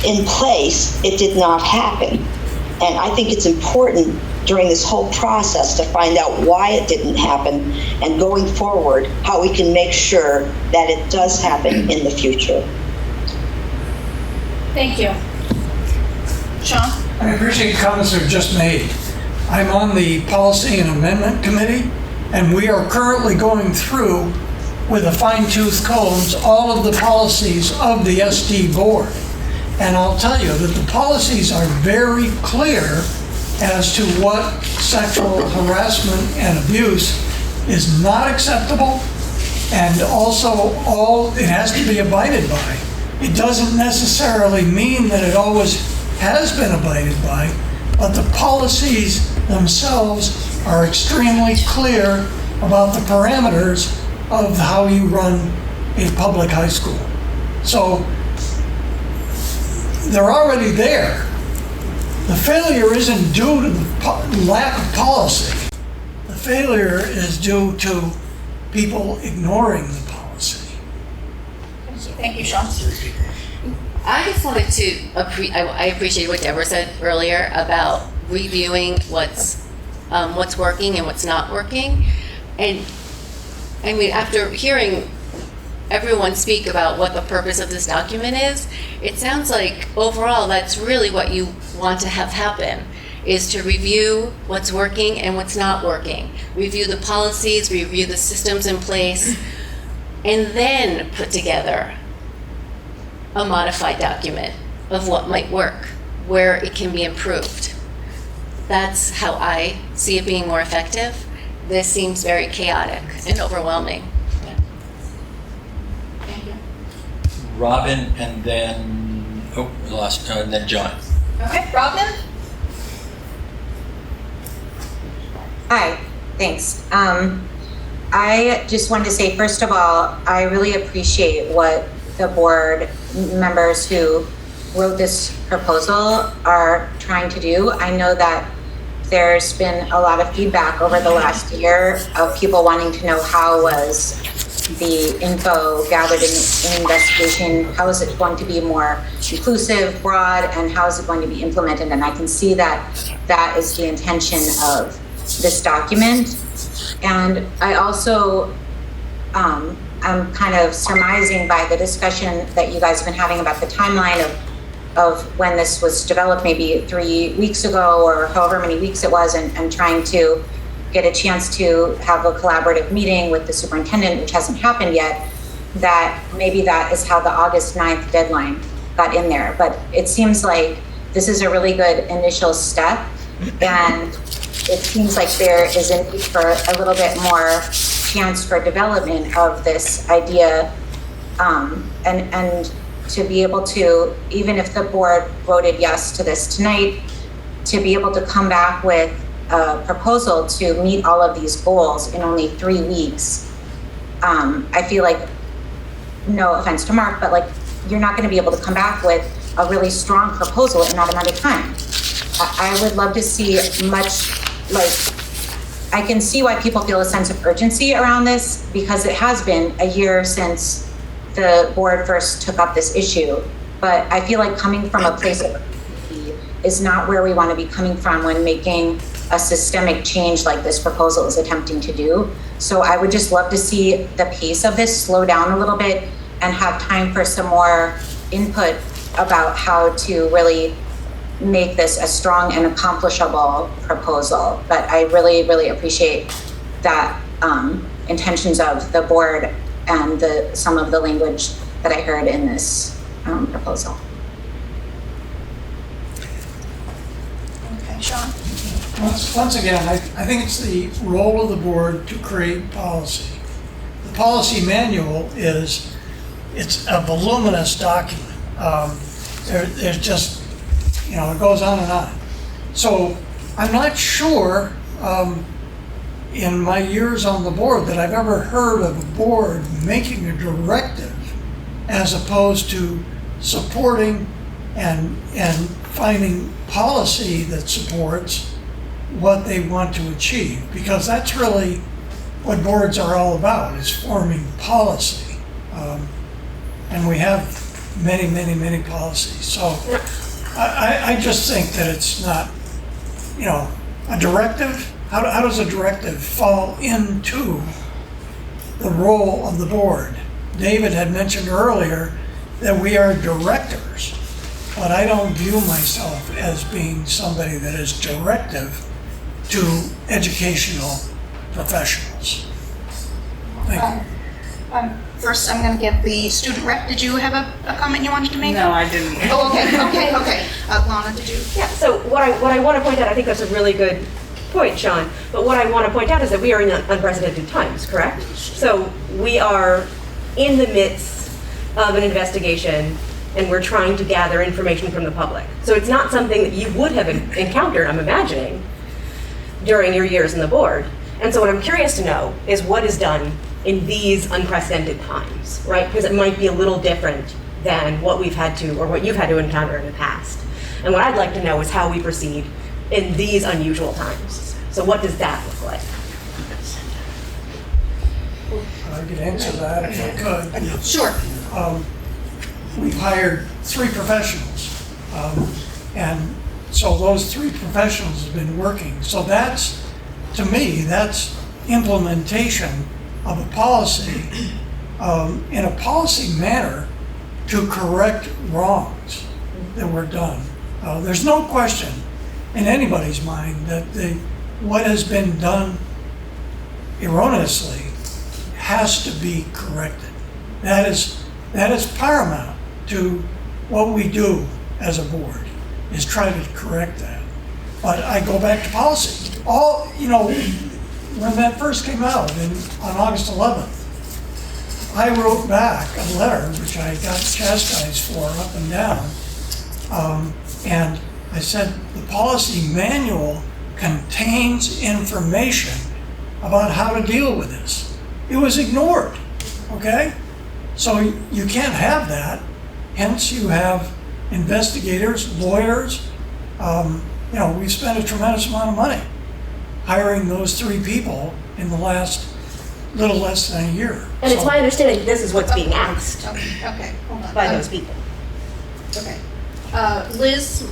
in place, it did not happen. And I think it's important during this whole process to find out why it didn't happen, and going forward, how we can make sure that it does happen in the future. Thank you. Sean? I appreciate the comments that were just made. I'm on the Policy and Amendment Committee, and we are currently going through with a fine-tooth combs all of the policies of the SD board. And I'll tell you that the policies are very clear as to what sexual harassment and abuse is not acceptable, and also it has to be abided by. It doesn't necessarily mean that it always has been abided by, but the policies themselves are extremely clear about the parameters of how you run a public high school. So they're already there. The failure isn't due to the lack of policy. The failure is due to people ignoring the policy. Thank you, Sean. I just wanted to, I appreciate what Deborah said earlier about reviewing what's working and what's not working. And I mean, after hearing everyone speak about what the purpose of this document is, it sounds like overall that's really what you want to have happen, is to review what's working and what's not working. Review the policies, review the systems in place, and then put together a modified document of what might work, where it can be improved. That's how I see it being more effective. This seems very chaotic and overwhelming. Thank you. Robin, and then, and then John. Okay, Robin? Hi, thanks. I just wanted to say, first of all, I really appreciate what the board members who wrote this proposal are trying to do. I know that there's been a lot of feedback over the last year of people wanting to know how was the info gathered in an investigation, how is it going to be more inclusive, broad, and how is it going to be implemented? And I can see that that is the intention of this document. And I also, I'm kind of surmising by the discussion that you guys have been having about the timeline of when this was developed, maybe 3 weeks ago or however many weeks it was, and trying to get a chance to have a collaborative meeting with the superintendent, which hasn't happened yet, that maybe that is how the August 9th deadline got in there. But it seems like this is a really good initial step, and it seems like there is a need for a little bit more chance for development of this idea, and to be able to, even if the board voted yes to this tonight, to be able to come back with a proposal to meet all of these goals in only 3 weeks. I feel like, no offense to Mark, but like, you're not gonna be able to come back with a really strong proposal in that amount of time. I would love to see much, like, I can see why people feel a sense of urgency around this, because it has been a year since the board first took up this issue. But I feel like coming from a place of urgency is not where we want to be coming from when making a systemic change like this proposal is attempting to do. So I would just love to see the pace of this slow down a little bit and have time for some more input about how to really make this a strong and accomplishable proposal. But I really, really appreciate that intentions of the board and some of the language that I heard in this proposal. Okay, Sean? Once again, I think it's the role of the board to create policy. The policy manual it's a voluminous document. There's just, it goes on and on. So I'm not sure in my years on the board that I've ever heard of a board making a directive as opposed to supporting and finding policy that supports what they want to achieve, because that's really what boards are all about, is forming policy. And we have many policies. So I just think that it's not, a directive. How does a directive fall into the role of the board? David had mentioned earlier that we are directors, but I don't view myself as being somebody that is directive to educational professionals. Thank you. First, I'm going to get the student rep. Did you have a comment you wanted to make? No, I didn't. Oh, okay. Lana, did you? Yeah, so what I want to point out, I think that's a really good point, Sean, but what I want to point out is that we are in unprecedented times, correct? So we are in the midst of an investigation and we're trying to gather information from the public. So it's not something that you would have encountered, I'm imagining, during your years in the board. And so what I'm curious to know is what is done in these unprecedented times, right? Because it might be a little different than what we've had to, or what you've had to encounter in the past. And what I'd like to know is how we proceed in these unusual times. So what does that look like? I could answer that if I could. Sure. We've hired 3 professionals. And so those 3 professionals have been working. So that's, to me, that's implementation of a policy in a policy manner to correct wrongs that were done. There's no question in anybody's mind that what has been done erroneously has to be corrected. That is paramount to what we do as a board, is try to correct that. But I go back to policy. When that first came out on August 11th, I wrote back a letter, which I got chastised for up and down, and I said the policy manual contains information about how to deal with this. It was ignored, okay? So you can't have that. Hence you have investigators, lawyers. We've spent a tremendous amount of money hiring those 3 people in the last little less than a year. And it's my understanding this is what's being asked Okay, hold on. by those people. Okay. Liz?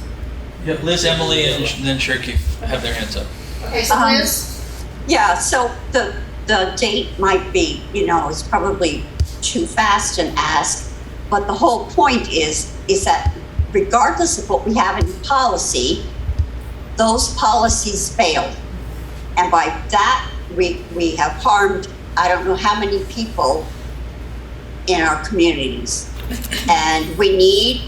Yeah, Liz, Emily, and then Cherokee have their hands up. Okay, so Liz? Yeah, so the date might be, it's probably too fast an ask, but the whole point is that regardless of what we have in policy, those policies failed. And by that, we have harmed, I don't know how many people in our communities. And we need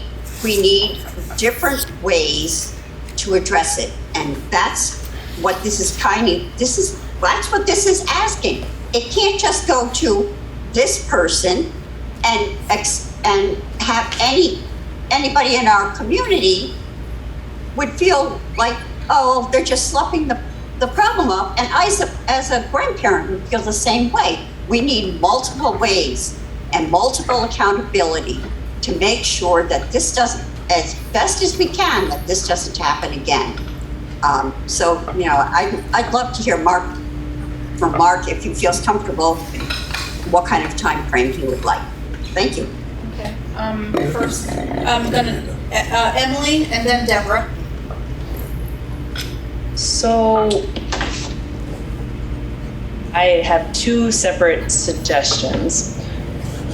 different ways to address it. And that's what that's what this is asking. It can't just go to this person and have anybody in our community would feel like, oh, they're just sloughing the problem up. And I, as a grandparent, would feel the same way. We need multiple ways and multiple accountability to make sure that this doesn't, as best as we can, that this doesn't happen again. I'd love to hear from Mark, if he feels comfortable, what kind of time frame he would like. Thank you. Okay. First, I'm gonna Emily and then Deborah. So I have 2 separate suggestions.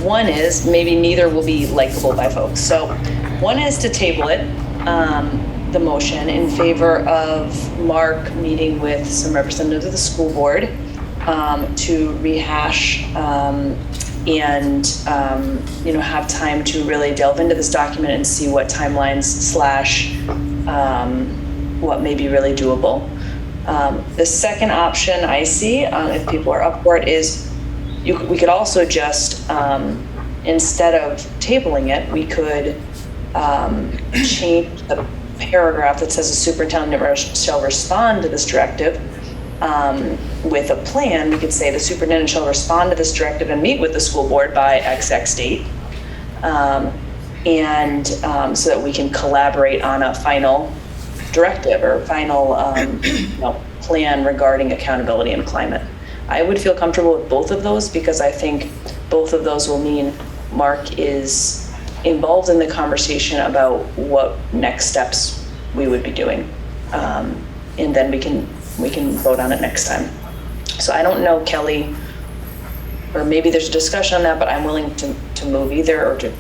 One is maybe neither will be likable by folks. So one is to table it, the motion, in favor of Mark meeting with some representatives of the school board to rehash and have time to really delve into this document and see what timelines / what may be really doable. The second option I see, if people are up for it, is we could also just, instead of tabling it, we could change the paragraph that says the superintendent shall respond to this directive with a plan. We could say the superintendent shall respond to this directive and meet with the school board by XX date. So that we can collaborate on a final directive or final plan regarding accountability and climate. I would feel comfortable with both of those because I think both of those will mean Mark is involved in the conversation about what next steps we would be doing. And then we can vote on it next time. So I don't know, Kelly, or maybe there's a discussion on that, but I'm willing to move either or to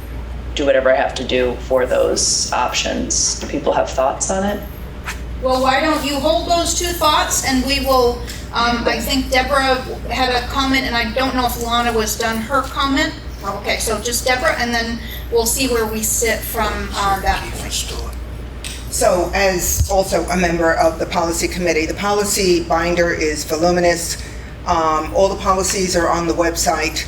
do whatever I have to do for those options. Do people have thoughts on it? Well, why don't you hold those two thoughts and we will, I think Deborah had a comment and I don't know if Lana was done her comment. Okay, so just Deborah and then we'll see where we sit from that point. So as also a member of the policy committee, the policy binder is voluminous. All the policies are on the website.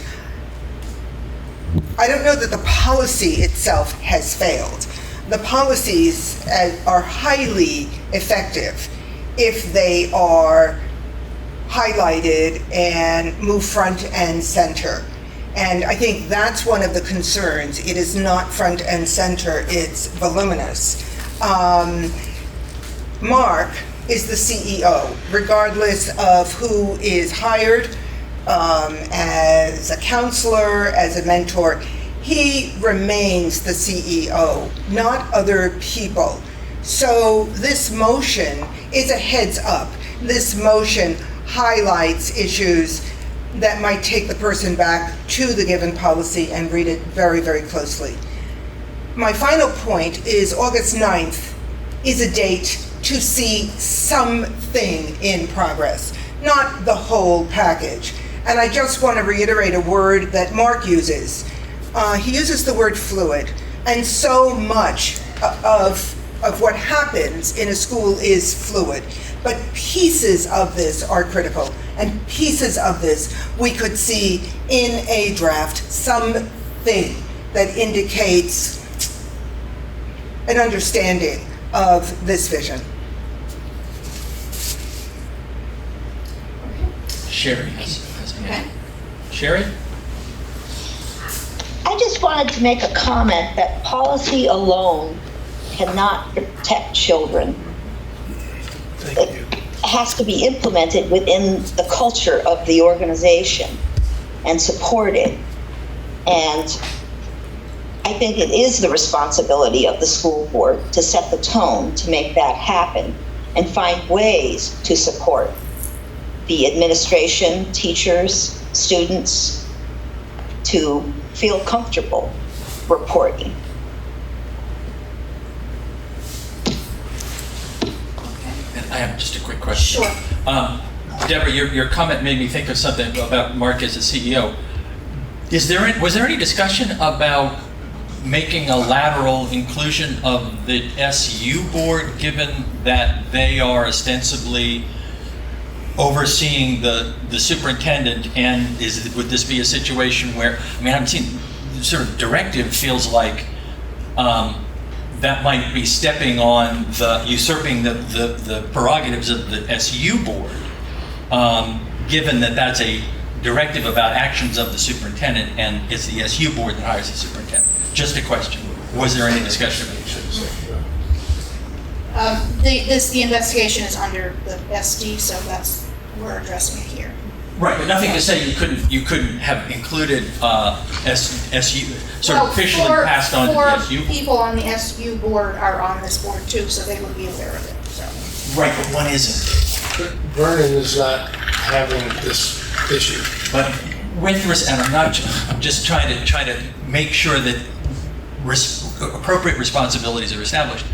I don't know that the policy itself has failed. The policies are highly effective if they are highlighted and move front and center. And I think that's one of the concerns. It is not front and center, it's voluminous. Mark is the CEO, regardless of who is hired as a counselor, as a mentor. He remains the CEO, not other people. So this motion is a heads up. This motion highlights issues that might take the person back to the given policy and read it very, very closely. My final point is August 9th is a date to see something in progress, not the whole package. And I just want to reiterate a word that Mark uses. He uses the word fluid, and so much of what happens in a school is fluid. But pieces of this are critical, and pieces of this we could see in a draft, something that indicates an understanding of this vision. Sherry has a hand. Sherry? I just wanted to make a comment that policy alone cannot protect children. It has to be implemented within the culture of the organization and supported. And I think it is the responsibility of the school board to set the tone to make that happen and find ways to support the administration, teachers, students to feel comfortable reporting. And I have just a quick question. Sure. Deborah, your comment made me think of something about Mark as a CEO. Was there any discussion about making a lateral inclusion of the SU board, given that they are ostensibly overseeing the superintendent, and would this be a situation where, I haven't seen, sort of directive feels like that might be stepping on usurping the prerogatives of the SU board, given that that's a directive about actions of the superintendent and it's the SU board that hires the superintendent. Just a question. Was there any discussion about it? The investigation is under the SD, so we're addressing it here. Right, but nothing to say you couldn't have included SU, sort of officially passed on to the SU board. People on the SU board are on this board too, so they would be aware of it. So. Right, but one isn't. Vernon is not having this issue. But and I'm just trying to make sure that appropriate responsibilities are established.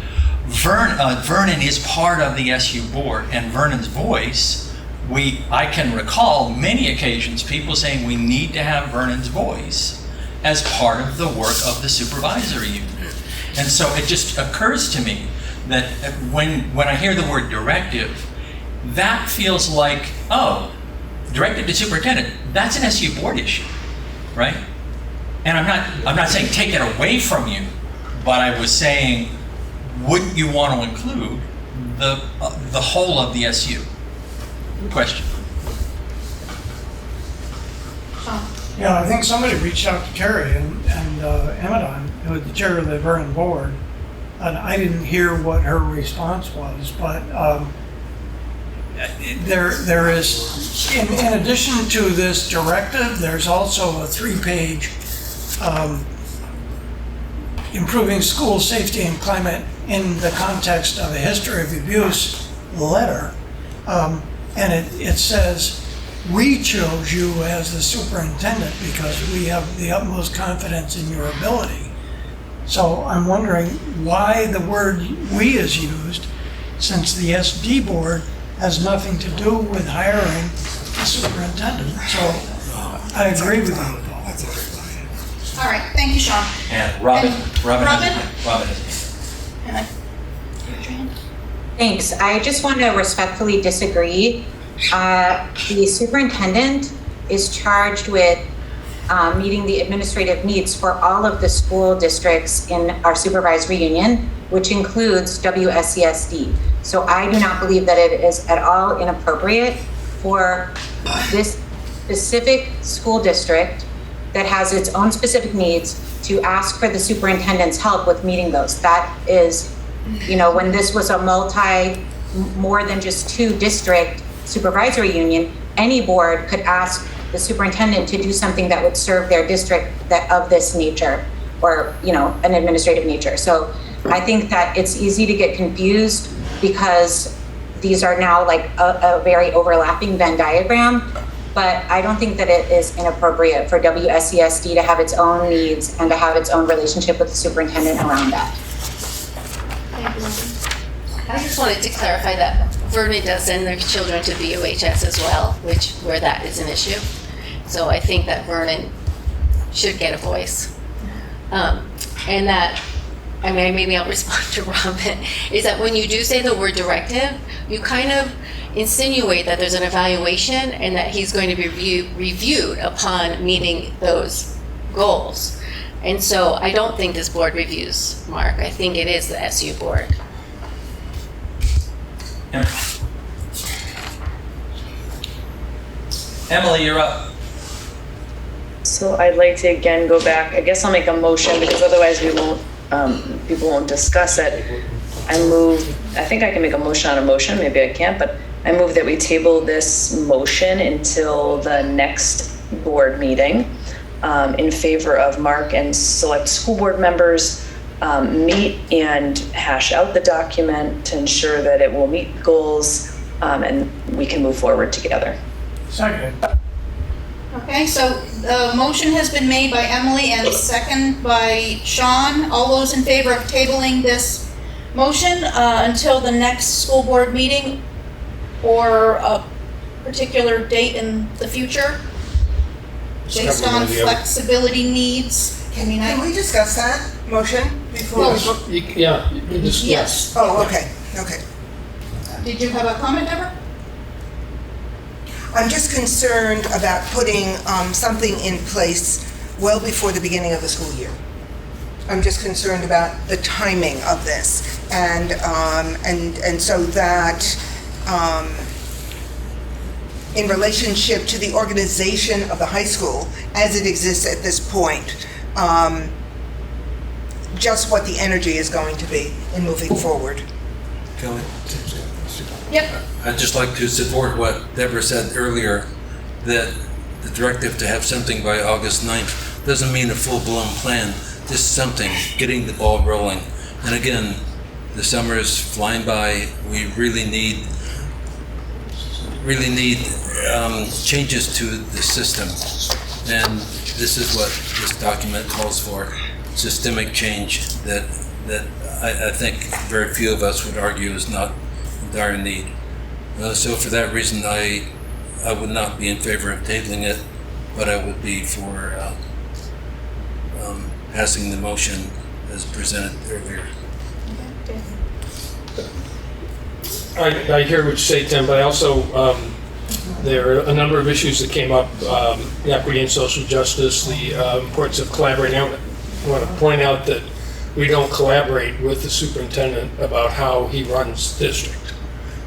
Vernon is part of the SU board, and Vernon's voice I can recall many occasions people saying we need to have Vernon's voice as part of the work of the supervisory unit. And so it just occurs to me that when I hear the word directive, that feels like, oh, directive to superintendent, that's an SU board issue, right? And I'm not saying take it away from you, but I was saying, wouldn't you want to include the whole of the SU? Question. Yeah, I think somebody reached out to Terry and Emmett, who was the chair of the Vernon board, and I didn't hear what her response was, but there is, in addition to this directive, there's also a 3-page improving school safety and climate in the context of a history of abuse letter. And it says, we chose you as the superintendent because we have the utmost confidence in your ability. So I'm wondering why the word we is used, since the SD board has nothing to do with hiring a superintendent. So I agree with you, Paul. All right, thank you, Sean. And Robin. Thanks. I just want to respectfully disagree. The superintendent is charged with meeting the administrative needs for all of the school districts in our supervisory union, which includes WSESD. So I do not believe that it is at all inappropriate for this specific school district that has its own specific needs to ask for the superintendent's help with meeting those. That is, when this was a more than just 2 district supervisory union, any board could ask the superintendent to do something that would serve their district of this nature, or an administrative nature. So I think that it's easy to get confused because these are now like a very overlapping Venn diagram, but I don't think that it is inappropriate for WSESD to have its own needs and to have its own relationship with the superintendent around that. Thank you, Robin. I just wanted to clarify that Vernon does send their children to VOHS as well, where that is an issue. So I think that Vernon should get a voice. And that, maybe I'll respond to Robin, is that when you do say the word directive, you kind of insinuate that there's an evaluation and that he's going to be reviewed upon meeting those goals. And so I don't think this board reviews Mark. I think it is the SU board. Emily, you're up. So I'd like to again go back. I guess I'll make a motion because otherwise people won't discuss it. I think I can make a motion on a motion, maybe I can't, but I move that we table this motion until the next board meeting in favor of Mark and select school board members meet and hash out the document to ensure that it will meet goals and we can move forward together. Second. Okay, so the motion has been made by Emily and second by Sean. All those in favor of tabling this motion until the next school board meeting or a particular date in the future based on flexibility needs? Can we discuss that motion before? Yeah, you can discuss. Yes. Oh, okay. Did you have a comment, Deborah? I'm just concerned about putting something in place well before the beginning of the school year. I'm just concerned about the timing of this, and so that in relationship to the organization of the high school as it exists at this point, just what the energy is going to be in moving forward. Kelly? Yep. I'd just like to support what Deborah said earlier, that the directive to have something by August 9th doesn't mean a full-blown plan, just something, getting the ball rolling. And again, the summer is flying by. We really need changes to the system. And this is what this document calls for, systemic change that I think very few of us would argue is not dire need. So for that reason, I I would not be in favor of tabling it, but I would be for passing the motion as presented earlier. I hear what you say, Tim, but I also, there are a number of issues that came up, the equity and social justice, the importance of collaborating. I want to point out that we don't collaborate with the superintendent about how he runs the district,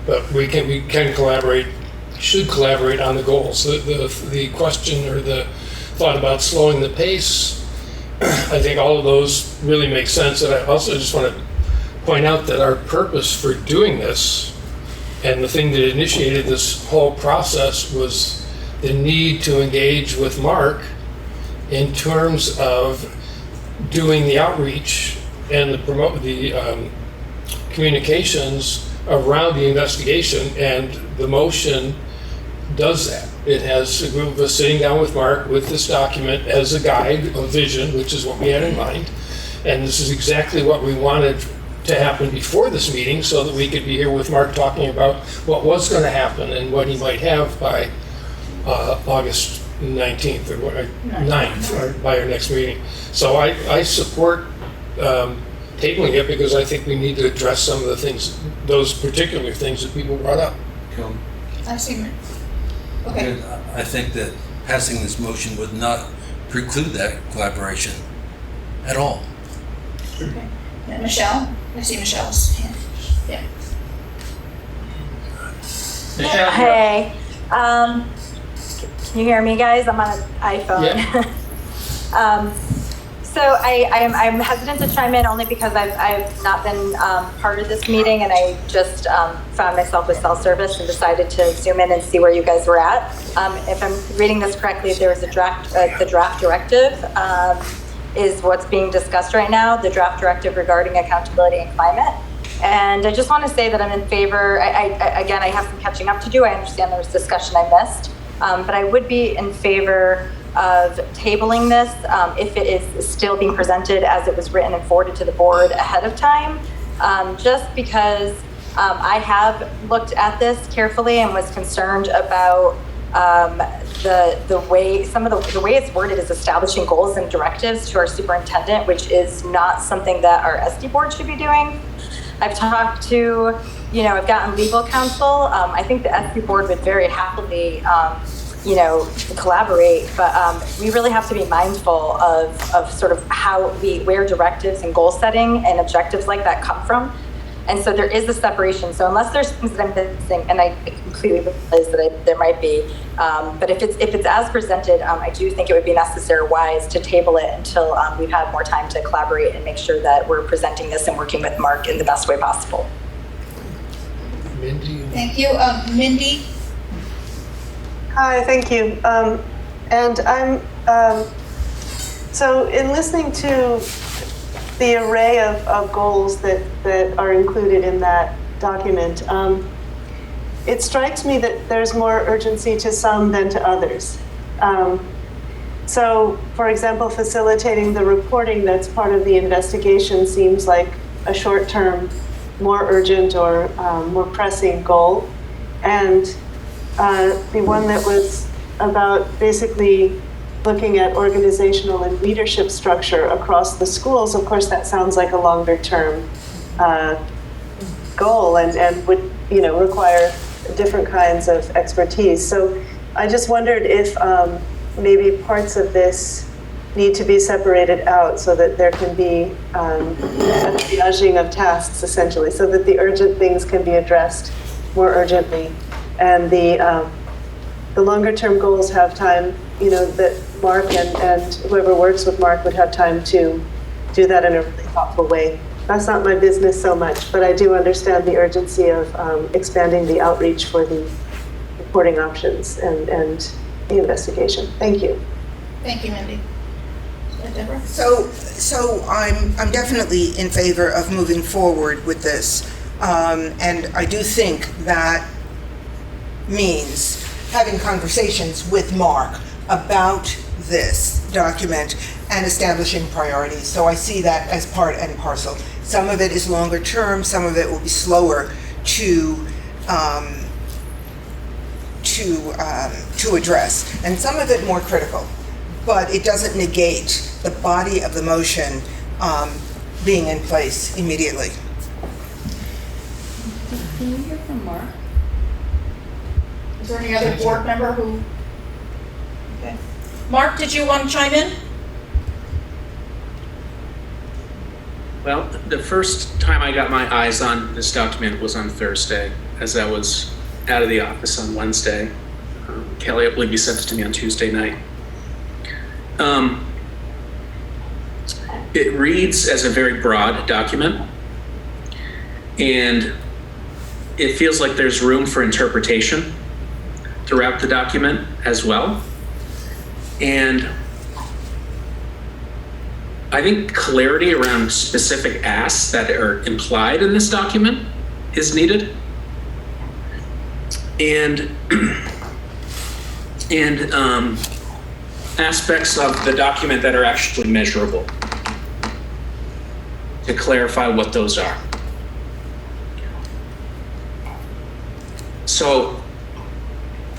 but we can collaborate, should collaborate on the goals. The question or the thought about slowing the pace, I think all of those really make sense. And I also just want to point out that our purpose for doing this and the thing that initiated this whole process was the need to engage with Mark in terms of doing the outreach and the communications around the investigation, and the motion does that. It has a group of us sitting down with Mark with this document as a guide, a vision, which is what we had in mind, and this is exactly what we wanted to happen before this meeting so that we could be here with Mark talking about what was going to happen and what he might have by August 19th or 9th or by our next meeting. So I support tabling it because I think we need to address some of the things, those particular things that people brought up. I see. Okay. I think that passing this motion would not preclude that collaboration at all. Okay. And Michelle? I see Michelle's hand. Yeah. Michelle, Hey, can you hear me, guys? I'm on an iPhone. Yeah. So I'm hesitant to chime in only because I've not been part of this meeting, and I just found myself with cell service and decided to zoom in and see where you guys were at. If I'm reading this correctly, there was a draft, the draft directive is what's being discussed right now, the draft directive regarding accountability and climate. And I just want to say that I'm in favor. Again, I have some catching up to do. I understand there was discussion I missed, but I would be in favor of tabling this if it is still being presented as it was written and forwarded to the board ahead of time, just because I have looked at this carefully and was concerned about the way the way it's worded is establishing goals and directives to our superintendent, which is not something that our SD board should be doing. I've talked to, I've gotten legal counsel. I think the SD board would very happily, collaborate, but we really have to be mindful of sort of where directives and goal setting and objectives like that come from. And so there is a separation. So unless there's things that I'm missing, and I completely realize that there might be, but if it's as presented, I do think it would be necessary or wise to table it until we've had more time to collaborate and make sure that we're presenting this and working with Mark in the best way possible. Mindy? Thank you. Mindy? Hi, thank you. And I'm, so in listening to the array of goals that are included in that document, it strikes me that there's more urgency to some than to others. So, for example, facilitating the reporting that's part of the investigation seems like a short-term, more urgent or more pressing goal. And the one that was about basically looking at organizational and leadership structure across the schools, of course, that sounds like a longer-term goal and would, require different kinds of expertise. So I just wondered if maybe parts of this need to be separated out so that there can be a triaging of tasks, essentially, so that the urgent things can be addressed more urgently. And the longer-term goals have time, that Mark and whoever works with Mark would have time to do that in a really thoughtful way. That's not my business so much, but I do understand the urgency of expanding the outreach for the reporting options and the investigation. Thank you. Thank you, Mindy. Deborah? So I'm definitely in favor of moving forward with this. And I do think that means having conversations with Mark about this document and establishing priorities. So I see that as part and parcel. Some of it is longer term, some of it will be slower to to address, and some of it more critical. But it doesn't negate the body of the motion being in place immediately. Can you hear from Mark? Is there any other board member who? Okay. Mark, did you want to chime in? Well, the first time I got my eyes on this document was on Thursday, as I was out of the office on Wednesday. Kelly, I believe you sent it to me on Tuesday night. It reads as a very broad document, and it feels like there's room for interpretation throughout the document as well. And I think clarity around specific asks that are implied in this document is needed. And aspects of the document that are actually measurable, to clarify what those are. So,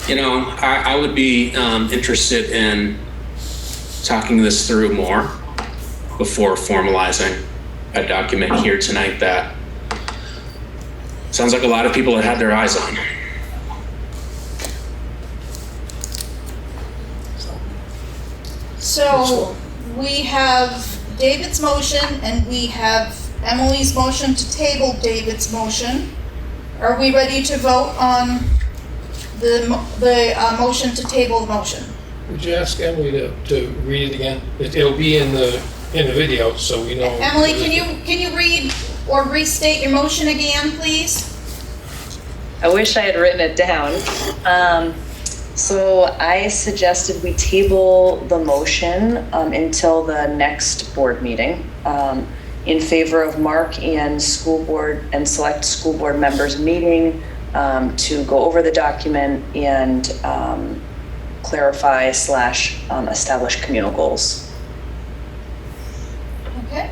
I would be interested in talking this through more before formalizing a document here tonight that sounds like a lot of people have had their eyes on. So we have David's motion and we have Emily's motion to table David's motion. Are we ready to vote on the motion to table the motion? Would you ask Emily to read it again? It'll be in the video, so we know. Emily, can you read or restate your motion again, please? I wish I had written it down. So I suggested we table the motion until the next board meeting in favor of Mark and school board and select school board members meeting to go over the document and clarify / establish communal goals. Okay.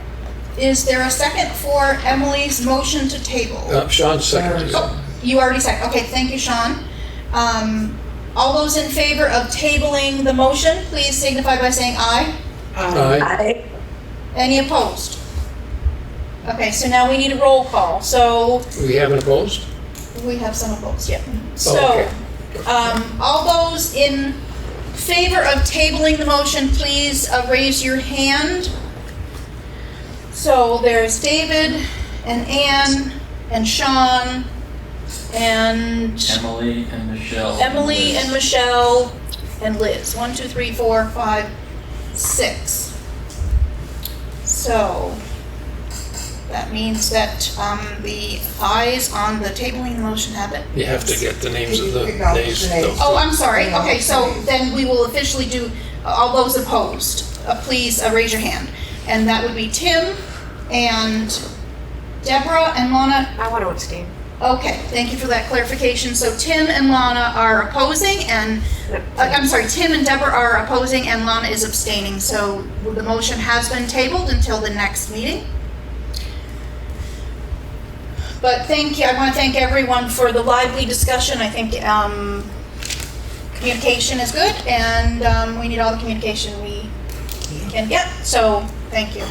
Is there a second for Emily's motion to table? Sean seconded. Oh, you already seconded. Okay, thank you, Sean. All those in favor of tabling the motion, please signify by saying aye. Aye. Any opposed? Okay, so now we need a roll call. So We haven't opposed? we have some opposed, yeah. So, okay. All those in favor of tabling the motion, please raise your hand. So there's David and Ann and Sean and Emily and Michelle. Emily and Michelle and Liz. 1, 2, 3, 4, 5, 6. So that means that the ayes on the tabling the motion have it. You have to get the names of the nays. Oh, I'm sorry. Okay, so then we will officially do all those opposed. Please raise your hand. And that would be Tim and Deborah and Lana. I want to abstain. Okay, thank you for that clarification. So Tim and Lana are opposing and, I'm sorry, Tim and Deborah are opposing and Lana is abstaining. So the motion has been tabled until the next meeting. But thank you, I want to thank everyone for the lively discussion. I think communication is good and we need all the communication we can get. So thank you.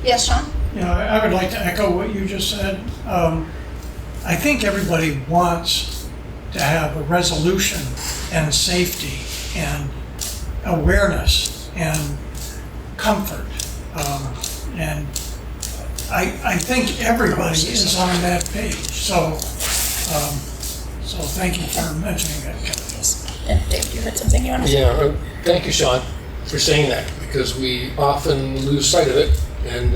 Yes, Sean? Yeah, I would like to echo what you just said. I think everybody wants to have a resolution and safety and awareness and comfort. And I think everybody is on that page. So thank you for mentioning that. And Dave, you had something you want to say? Yeah, thank you, Sean, for saying that, because we often lose sight of it, and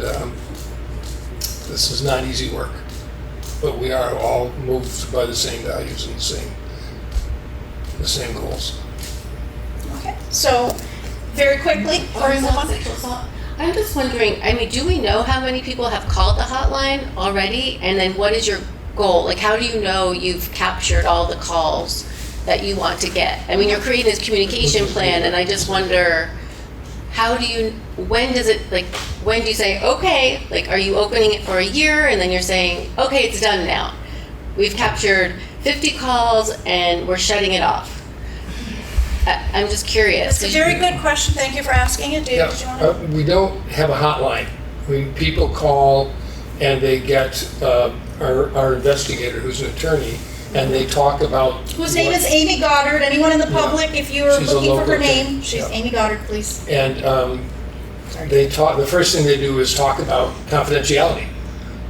this is not easy work. But we are all moved by the same values and the same goals. Okay, so very quickly, before we move on. I'm just wondering, I mean, do we know how many people have called the hotline already? And then what is your goal? Like, how do you know you've captured all the calls that you want to get? I mean, you're creating this communication plan, and I just wonder, when do you say, okay, like, are you opening it for a year and then you're saying, okay, it's done now? We've captured 50 calls and we're shutting it off? I'm just curious. It's a very good question. Thank you for asking it. David, did you want to? We don't have a hotline. People call and they get our investigator, who's an attorney, and they talk about... Whose name is Amy Goddard. Anyone in the public, if you're She's a looking for her local name, she's Amy Goddard, please. And they talk. The first thing they do is talk about confidentiality,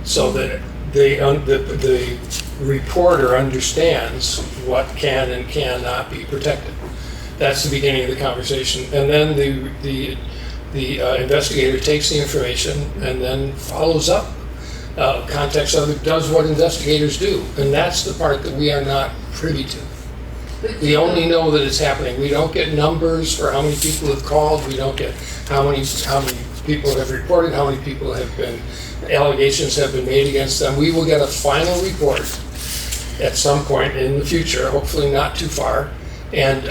so that the reporter understands what can and cannot be protected. That's the beginning of the conversation, and then the investigator takes the information and then follows up, contacts others, does what investigators do, and that's the part that we are not privy to. We only know that it's happening. We don't get numbers for how many people have called. We don't get how many people have reported, how many people have been, allegations have been made against them. We will get a final report at some point in the future, hopefully not too far, and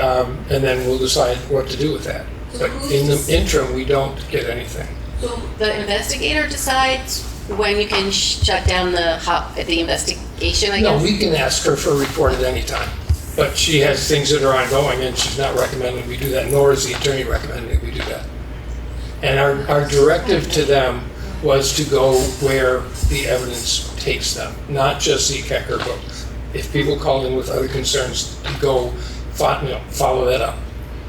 then we'll decide what to do with that. But in the interim, we don't get anything. So the investigator decides when you can shut down the investigation, I guess? No, we can ask her for a report at any time. But she has things that are ongoing, and she's not recommending we do that, nor is the attorney recommending we do that. And our directive to them was to go where the evidence takes them, not just seek Hecker, but if people call in with other concerns, to go follow that up.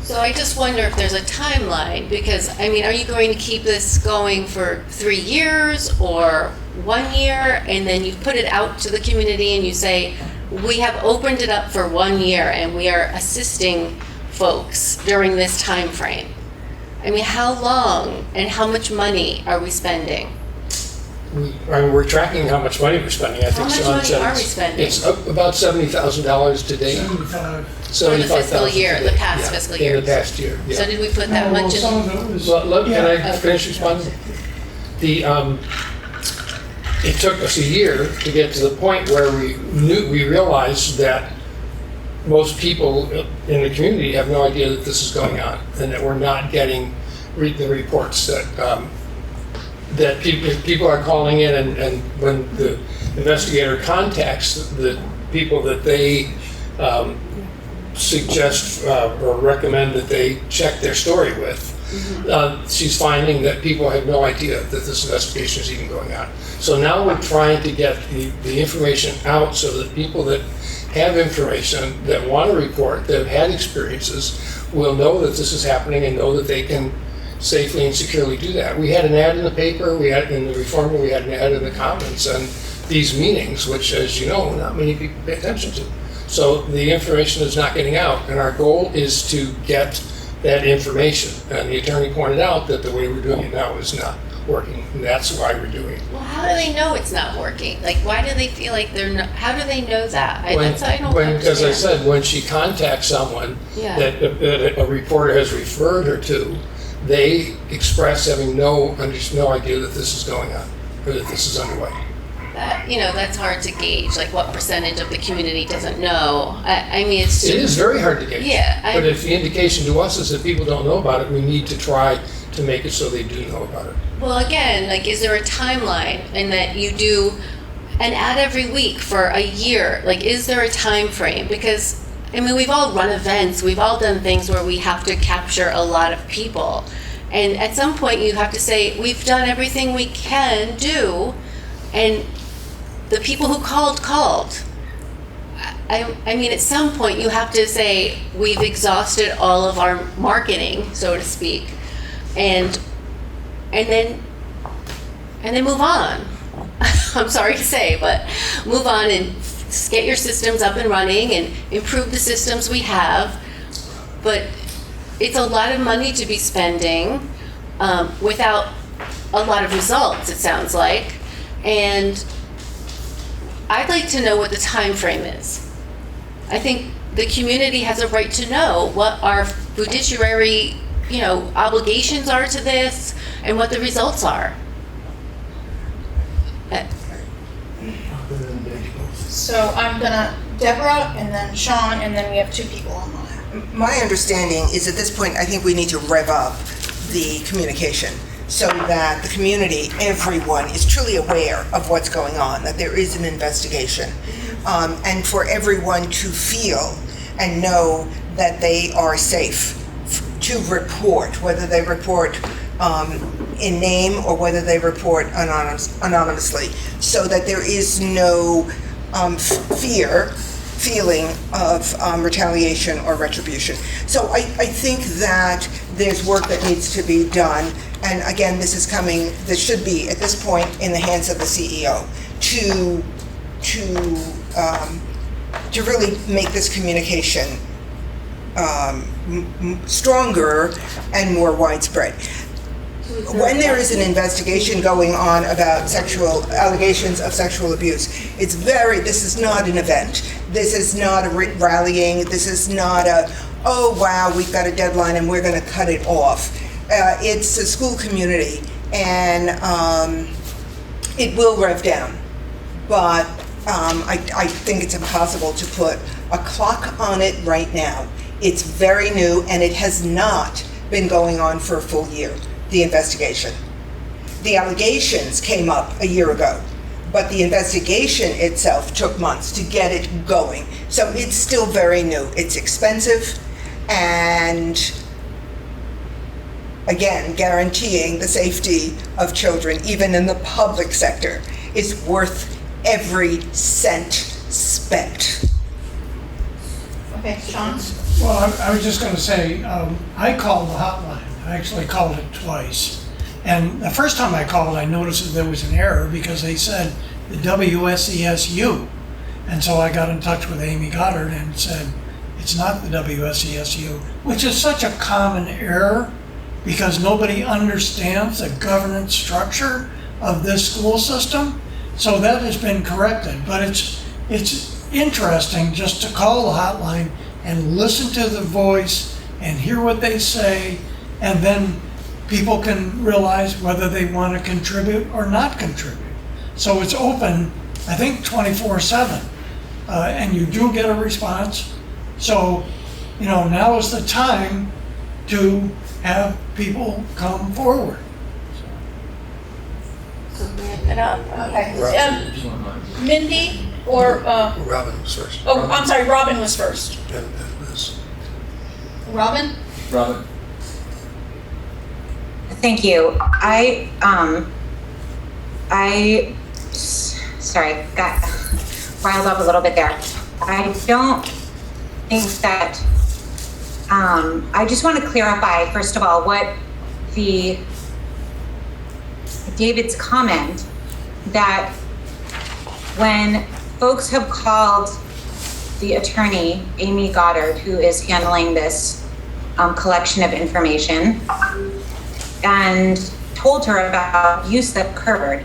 So I just wonder if there's a timeline, because, I mean, are you going to keep this going for 3 years or 1 year, and then you put it out to the community and you say, we have opened it up for 1 year and we are assisting folks during this time frame? I mean, how long and how much money are we spending? We're tracking how much money we're spending. I think How much money are we spending? It's up about $70,000 to date. For the fiscal year, the past fiscal year. In the past year, yeah. So did we put that much in? Can I finish responding? It took us a year to get to the point where we realized that most people in the community have no idea that this is going on, and that we're not getting the reports that people are calling in, and when the investigator contacts the people that they suggest or recommend that they check their story with, she's finding that people have no idea that this investigation is even going on. So now we're trying to get the information out so that people that have information, that want to report, that have had experiences, will know that this is happening and know that they can safely and securely do that. We had an ad in the paper, we had in the Reformer, we had an ad in the Commons, and these meetings, which, as you know, not many people pay attention to. So the information is not getting out, and our goal is to get that information. And the attorney pointed out that the way we're doing it now is not working, and that's why we're doing it. Well, how do they know it's not working? Like, why do they feel like they're not, how do they know that? I don't understand. As I said, when she contacts someone that a reporter has referred her to, they express having no idea that this is going on, or that this is underway. That's hard to gauge, like what percentage of the community doesn't know. I mean, it is very hard to gauge. Yeah. But if the indication to us is that people don't know about it, we need to try to make it so they do know about it. Well, again, like, is there a timeline in that you do an ad every week for a year? Like, is there a time frame? Because, I mean, we've all run events, we've all done things where we have to capture a lot of people. And at some point you have to say, we've done everything we can do, and the people who called. I mean, at some point you have to say, we've exhausted all of our marketing, so to speak, and then move on. I'm sorry to say, but move on and get your systems up and running and improve the systems we have. But it's a lot of money to be spending without a lot of results, it sounds like. And I'd like to know what the time frame is. I think the community has a right to know what our fiduciary, obligations are to this and what the results are. So I'm gonna, Deborah, and then Sean, and then we have 2 people online. My understanding is at this point, I think we need to rev up the communication so that the community, everyone, is truly aware of what's going on, that there is an investigation. and for everyone to feel and know that they are safe to report, whether they report in name or whether they report anonymously, so that there is no feeling of retaliation or retribution. So I think that there's work that needs to be done, and again, this should be at this point in the hands of the CEO to really make this communication stronger and more widespread. When there is an investigation going on about allegations of sexual abuse, this is not an event. This is not a rallying. This is not oh wow, we've got a deadline and we're going to cut it off. It's a school community, and it will rev down. But I think it's impossible to put a clock on it right now. It's very new, and it has not been going on for a full year, the investigation. The allegations came up a year ago, but the investigation itself took months to get it going. So it's still very new. It's expensive, and again, guaranteeing the safety of children, even in the public sector, is worth every cent spent. Okay, Sean? Well, I was just going to say, I called the hotline. I actually called it twice. And the first time I called, I noticed that there was an error because they said the WSESU. And so I got in touch with Amy Goddard and said, it's not the WSESU, which is such a common error because nobody understands the governance structure of this school system. So that has been corrected. But it's interesting just to call the hotline and listen to the voice and hear what they say, and then people can realize whether they want to contribute or not contribute. So it's open, I think, 24/7, and you do get a response. So, now is the time to have people come forward. Okay. Mindy or Robin was first. Oh, I'm sorry. Robin was first. And Liz. Robin. Thank you. Sorry, got riled up a little bit there. I don't think that, I just want to clarify, first of all, what David's comment that when folks have called the attorney, Amy Goddard, who is handling this collection of information, and told her about use that occurred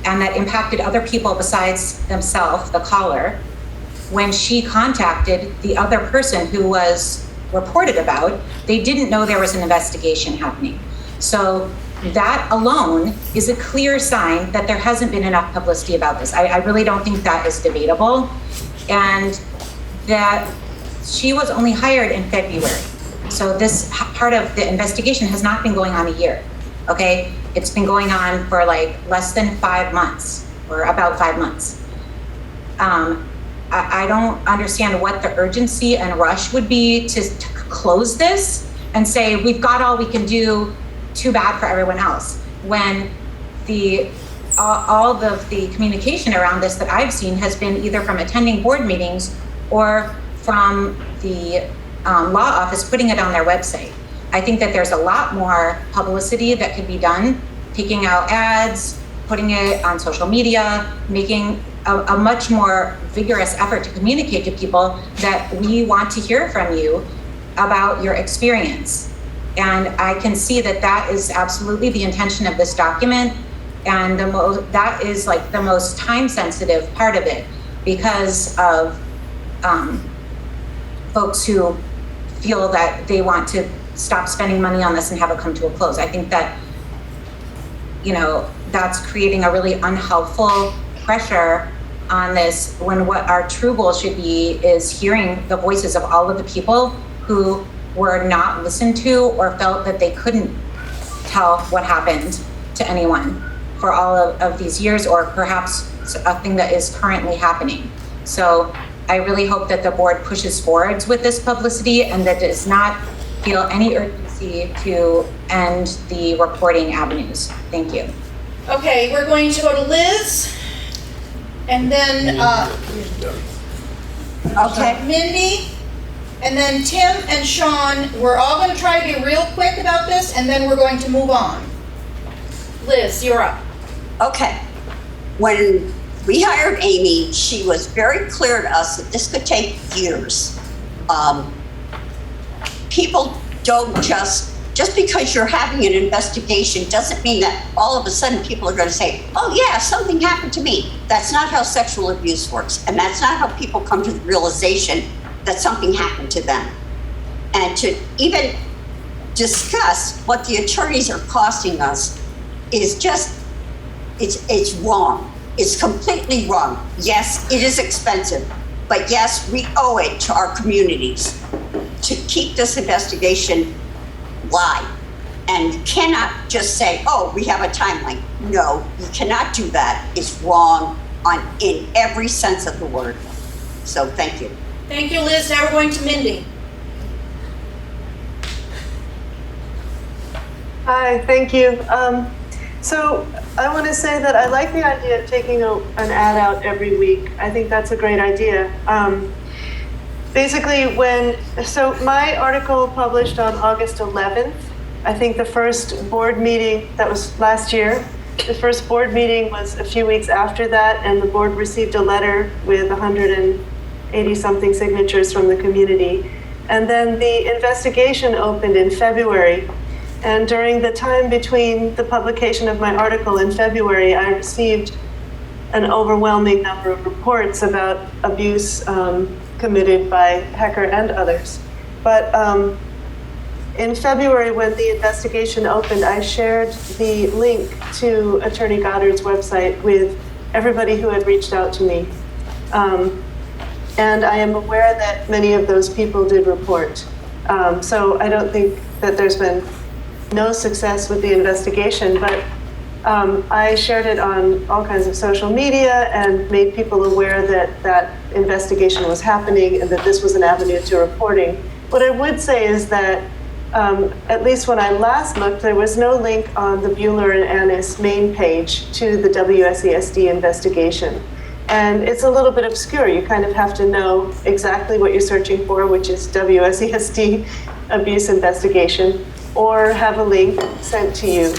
and that impacted other people besides themselves, the caller, when she contacted the other person who was reported about, they didn't know there was an investigation happening. So that alone is a clear sign that there hasn't been enough publicity about this. I really don't think that is debatable. And that she was only hired in February. So this part of the investigation has not been going on a year, okay? It's been going on for like less than 5 months, or about 5 months. I don't understand what the urgency and rush would be to close this and say, we've got all we can do, too bad for everyone else. When all of the communication around this that I've seen has been either from attending board meetings or from the law office putting it on their website. I think that there's a lot more publicity that could be done, taking out ads, putting it on social media, making a much more vigorous effort to communicate to people that we want to hear from you about your experience. And I can see that that is absolutely the intention of this document, and that is like the most time-sensitive part of it because of folks who feel that they want to stop spending money on this and have it come to a close. I think that, that's creating a really unhelpful pressure on this when what our true goal should be is hearing the voices of all of the people who were not listened to or felt that they couldn't tell what happened to anyone for all of these years, or perhaps a thing that is currently happening. So I really hope that the board pushes forwards with this publicity and that does not feel any urgency to end the reporting avenues. Thank you. Okay, we're going to go to Liz, and then Mindy, and then Tim and Sean. We're all going to try to be real quick about this, and then we're going to move on. Liz, you're up. Okay. When we hired Amy, she was very clear to us that this could take years. People don't just because you're having an investigation doesn't mean that all of a sudden people are going to say, oh yeah, something happened to me. That's not how sexual abuse works. And that's not how people come to the realization that something happened to them. And to even discuss what the attorneys are costing us is just, it's wrong. It's completely wrong. Yes, it is expensive, but yes, we owe it to our communities to keep this investigation live. And you cannot just say, oh, we have a timeline. No, you cannot do that. It's wrong in every sense of the word. So thank you. Thank you, Liz. Now we're going to Mindy. Hi, thank you. So I want to say that I like the idea of taking an ad out every week. I think that's a great idea. Basically, so my article published on August 11th, I think the first board meeting, that was last year, the first board meeting was a few weeks after that, and the board received a letter with 180-something signatures from the community. And then the investigation opened in February. And during the time between the publication of my article in February, I received an overwhelming number of reports about abuse committed by Hecker and others. But in February, when the investigation opened, I shared the link to Attorney Goddard's website with everybody who had reached out to me. And I am aware that many of those people did report. So I don't think that there's been no success with the investigation, but I shared it on all kinds of social media and made people aware that that investigation was happening and that this was an avenue to reporting. What I would say is that, at least when I last looked, there was no link on the Bueller and Annis main page to the WSESD investigation. And it's a little bit obscure. You kind of have to know exactly what you're searching for, which is WSESD abuse investigation, or have a link sent to you.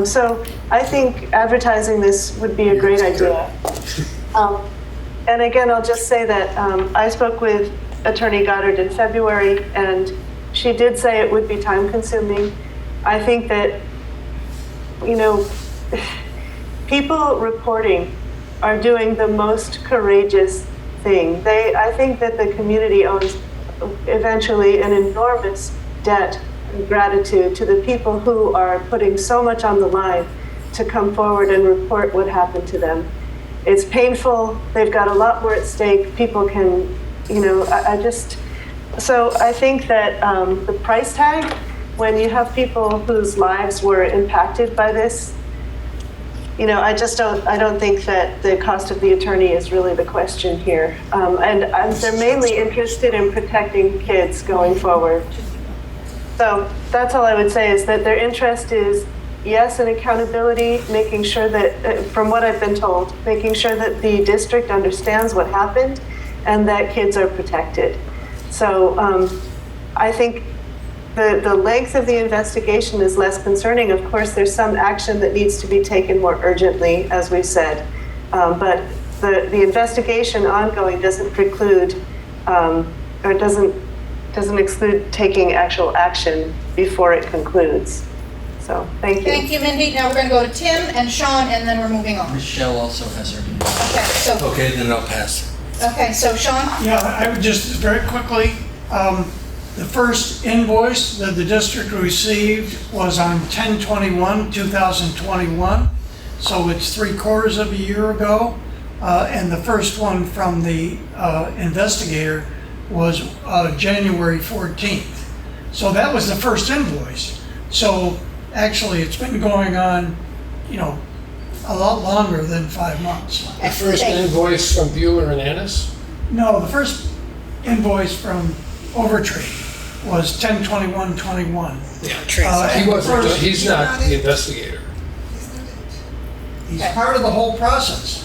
So I think advertising this would be a great idea. And again, I'll just say that I spoke with Attorney Goddard in February, and she did say it would be time consuming. I think that, people reporting are doing the most courageous thing. I think that the community owes eventually an enormous debt and gratitude to the people who are putting so much on the line to come forward and report what happened to them. It's painful. They've got a lot more at stake. People can, so I think that the price tag, when you have people whose lives were impacted by this, I don't think that the cost of the attorney is really the question here. And they're mainly interested in protecting kids going forward. So that's all I would say, is that their interest is, yes, in accountability, making sure that, from what I've been told, making sure that the district understands what happened and that kids are protected. So I think the length of the investigation is less concerning. Of course, there's some action that needs to be taken more urgently, as we said. But the investigation ongoing doesn't preclude, or doesn't exclude taking actual action before it concludes. So, thank you. Thank you, Mindy. Now we're going to go to Tim and Sean, and then we're moving on. Michelle also has her. Okay, so. Okay, then I'll pass. Okay, so Sean? Yeah, I would just very quickly, the first invoice that the district received was on 10/21/2021, so it's 3/4 of a year ago. And the first one from the investigator was January 14th. So that was the first invoice. So actually, it's been going on, a lot longer than 5 months. The first invoice from Bueller and Annis? No, the first invoice from Overtree was 10/21/21. He wasn't, he's not the investigator. He's part of the whole process.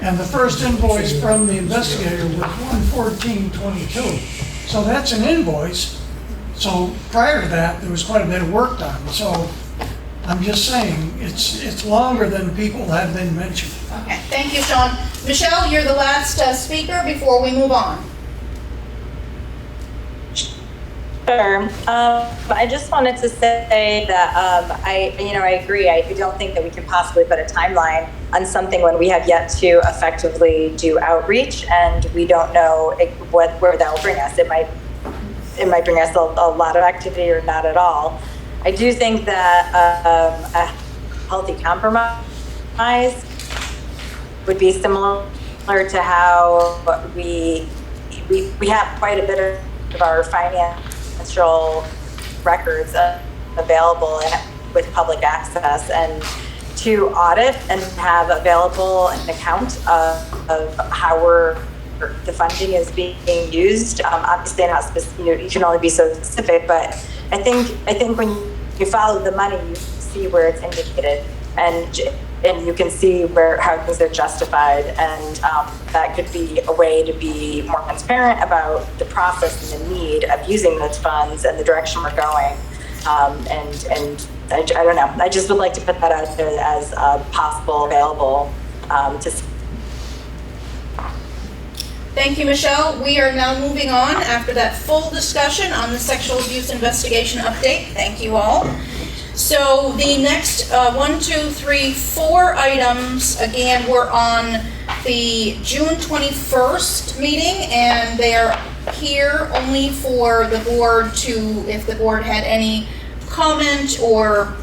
And the first invoice from the investigator was 1/14/22. So that's an invoice. So prior to that, there was quite a bit of work done. So I'm just saying, it's longer than people have been mentioning. Okay, thank you, Sean. Michelle, you're the last speaker before we move on. Sure. I just wanted to say that I agree. I don't think that we can possibly put a timeline on something when we have yet to effectively do outreach, and we don't know where that will bring us. It might bring us a lot of activity or not at all. I do think that a healthy compromise would be similar to how we have quite a bit of our financial records available with public access, and to audit and have available an account of how the funding is being used. Obviously, not specific, you can only be so specific, but I think when you follow the money, you see where it's indicated, and you can see how things are justified, and that could be a way to be more transparent about the process and the need of using those funds and the direction we're going. And I don't know. I just would like to put that out there as possible, available to. Thank you, Michelle. We are now moving on after that full discussion on the sexual abuse investigation update. Thank you all. So the next 4 items, again, were on the June 21st meeting, and they are here only for the board to, if the board had any comment or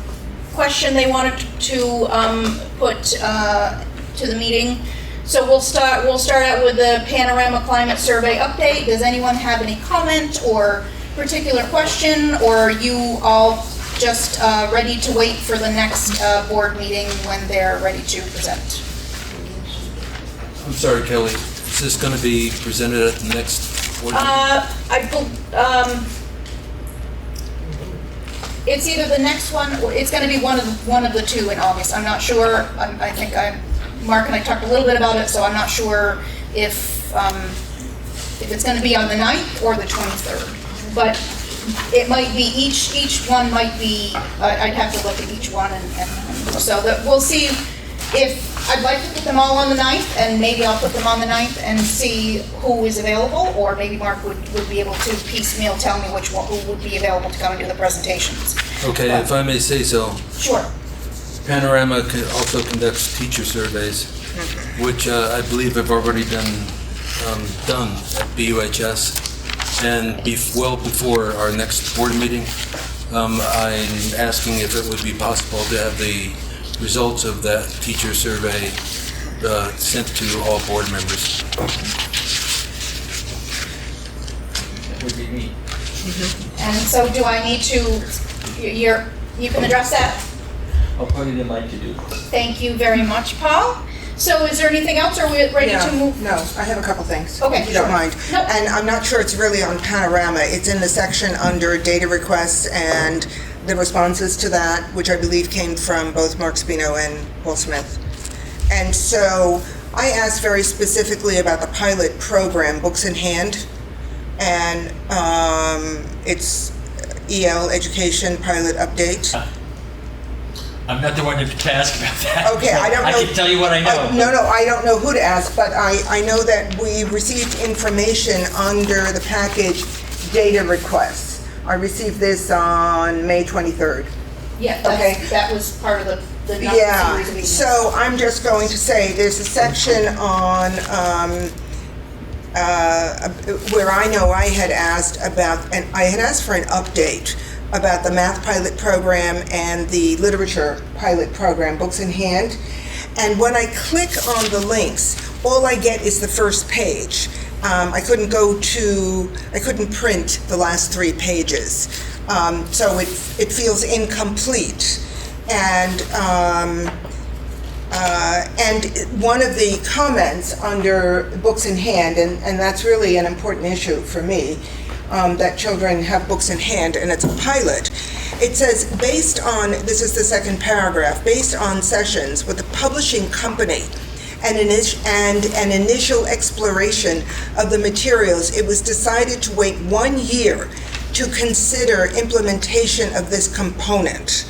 question they wanted to put to the meeting. So we'll start out with the Panorama Climate Survey update. Does anyone have any comment or particular question, or are you all just ready to wait for the next board meeting when they're ready to present? I'm sorry, Kelly. Is this going to be presented at the next board meeting? It's either the next one, or it's going to be one of the two in August. I'm not sure. I think Mark and I talked a little bit about it, so I'm not sure if it's going to be on the 9th or the 23rd. But it might be each one might be. I'd have to look at each one, and so that we'll see. If I'd like to put them all on the 9th, and maybe I'll put them on the 9th and see who is available, or maybe Mark would be able to piecemeal tell me who would be available to come and do the presentations. Okay, if I may say so. Sure. Panorama also conducts teacher surveys, which I believe have already been done at BUHS. And well before our next board meeting, I'm asking if it would be possible to have the results of that teacher survey sent to all board members. That would be neat. And so do I need to, you can address that? I'll put it in my to-do. Thank you very much, Paul. So is there anything else? Are we ready to move? No, I have a couple things. Okay, if you don't mind. No. And I'm not sure it's really on Panorama. It's in the section under data requests and the responses to that, which I believe came from both Mark Spino and Paul Smith. And so I asked very specifically about the pilot program, Books in Hand, and it's EL Education Pilot Update. I'm not the one to ask about that. Okay, I don't know. I can tell you what I know. No, I don't know who to ask, but I know that we received information under the package data requests. I received this on May 23rd. Yeah, that was part of the Yeah, series. so I'm just going to say there's a section on where I know I had asked about, and I had asked for an update about the math pilot program and the literature pilot program, Books in Hand. And when I click on the links, all I get is the first page. I couldn't print the last 3 pages. So it feels incomplete. And And one of the comments under books in hand, and that's really an important issue for me, that children have books in hand, and it's a pilot. It says, based on, this is the second paragraph, based on sessions with the publishing company and an initial exploration of the materials, it was decided to wait 1 year to consider implementation of this component.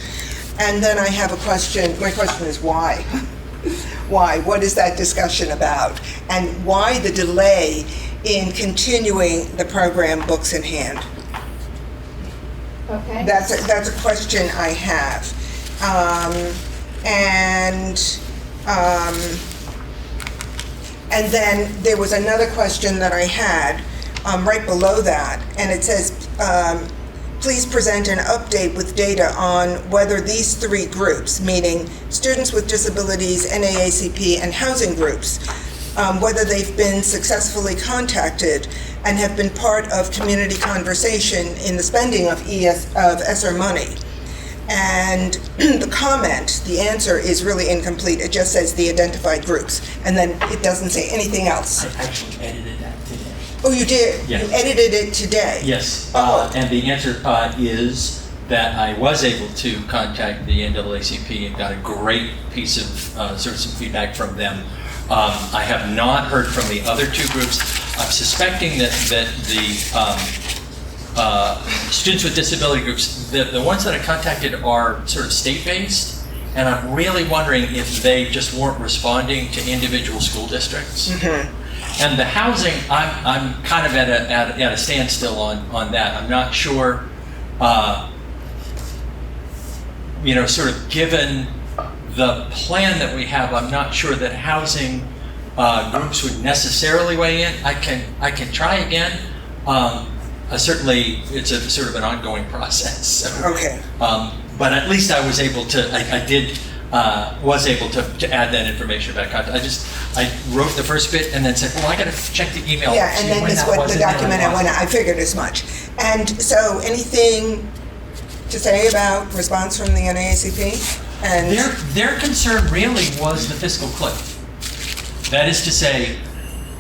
And then I have a question. My question is why? Why? What is that discussion about? And why the delay in continuing the program Books in Hand? Okay. That's a question I have. And then there was another question that I had right below that, and it says, please present an update with data on whether these three groups, meaning students with disabilities, NAACP, and housing groups, whether they've been successfully contacted and have been part of community conversation in the spending of ESSER money. And the comment, the answer is really incomplete. It just says the identified groups, and then it doesn't say anything else. I actually edited that today. Oh, you did? Yeah. You edited it today? Yes, and the answer is that I was able to contact the NAACP and got a great piece of sort of some feedback from them. I have not heard from the other two groups. I'm suspecting that the students with disability groups, the ones that I contacted are sort of state-based, and I'm really wondering if they just weren't responding to individual school districts. Mm-hmm. And the housing, I'm kind of at a standstill on that. I'm not sure, sort of given the plan that we have, I'm not sure that housing groups would necessarily weigh in. I can try again. Certainly, it's a sort of an ongoing process. So, okay. But at least I was able to. Was able to add that information back. I wrote the first bit and then said, well, I got to check the email. Yeah, and then this what the document I went. I figured as much. And so, anything to say about response from the NAACP? And their concern really was the fiscal cliff. That is to say,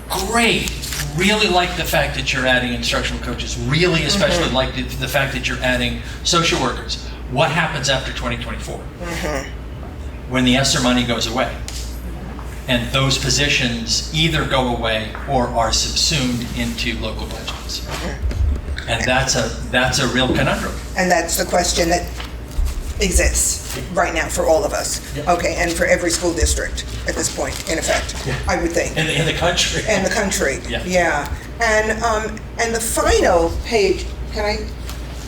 great. Really like the fact that you're adding instructional coaches. Really, especially like the fact that you're adding social workers. What happens after 2024? When the ESSER money goes away, and those positions either go away or are subsumed into local budgets, and that's a real conundrum. And that's the question that exists right now for all of us. Yep. Okay, and for every school district at this point, in effect, I would think. In the country. In the country. Yeah. And the final page. Can I?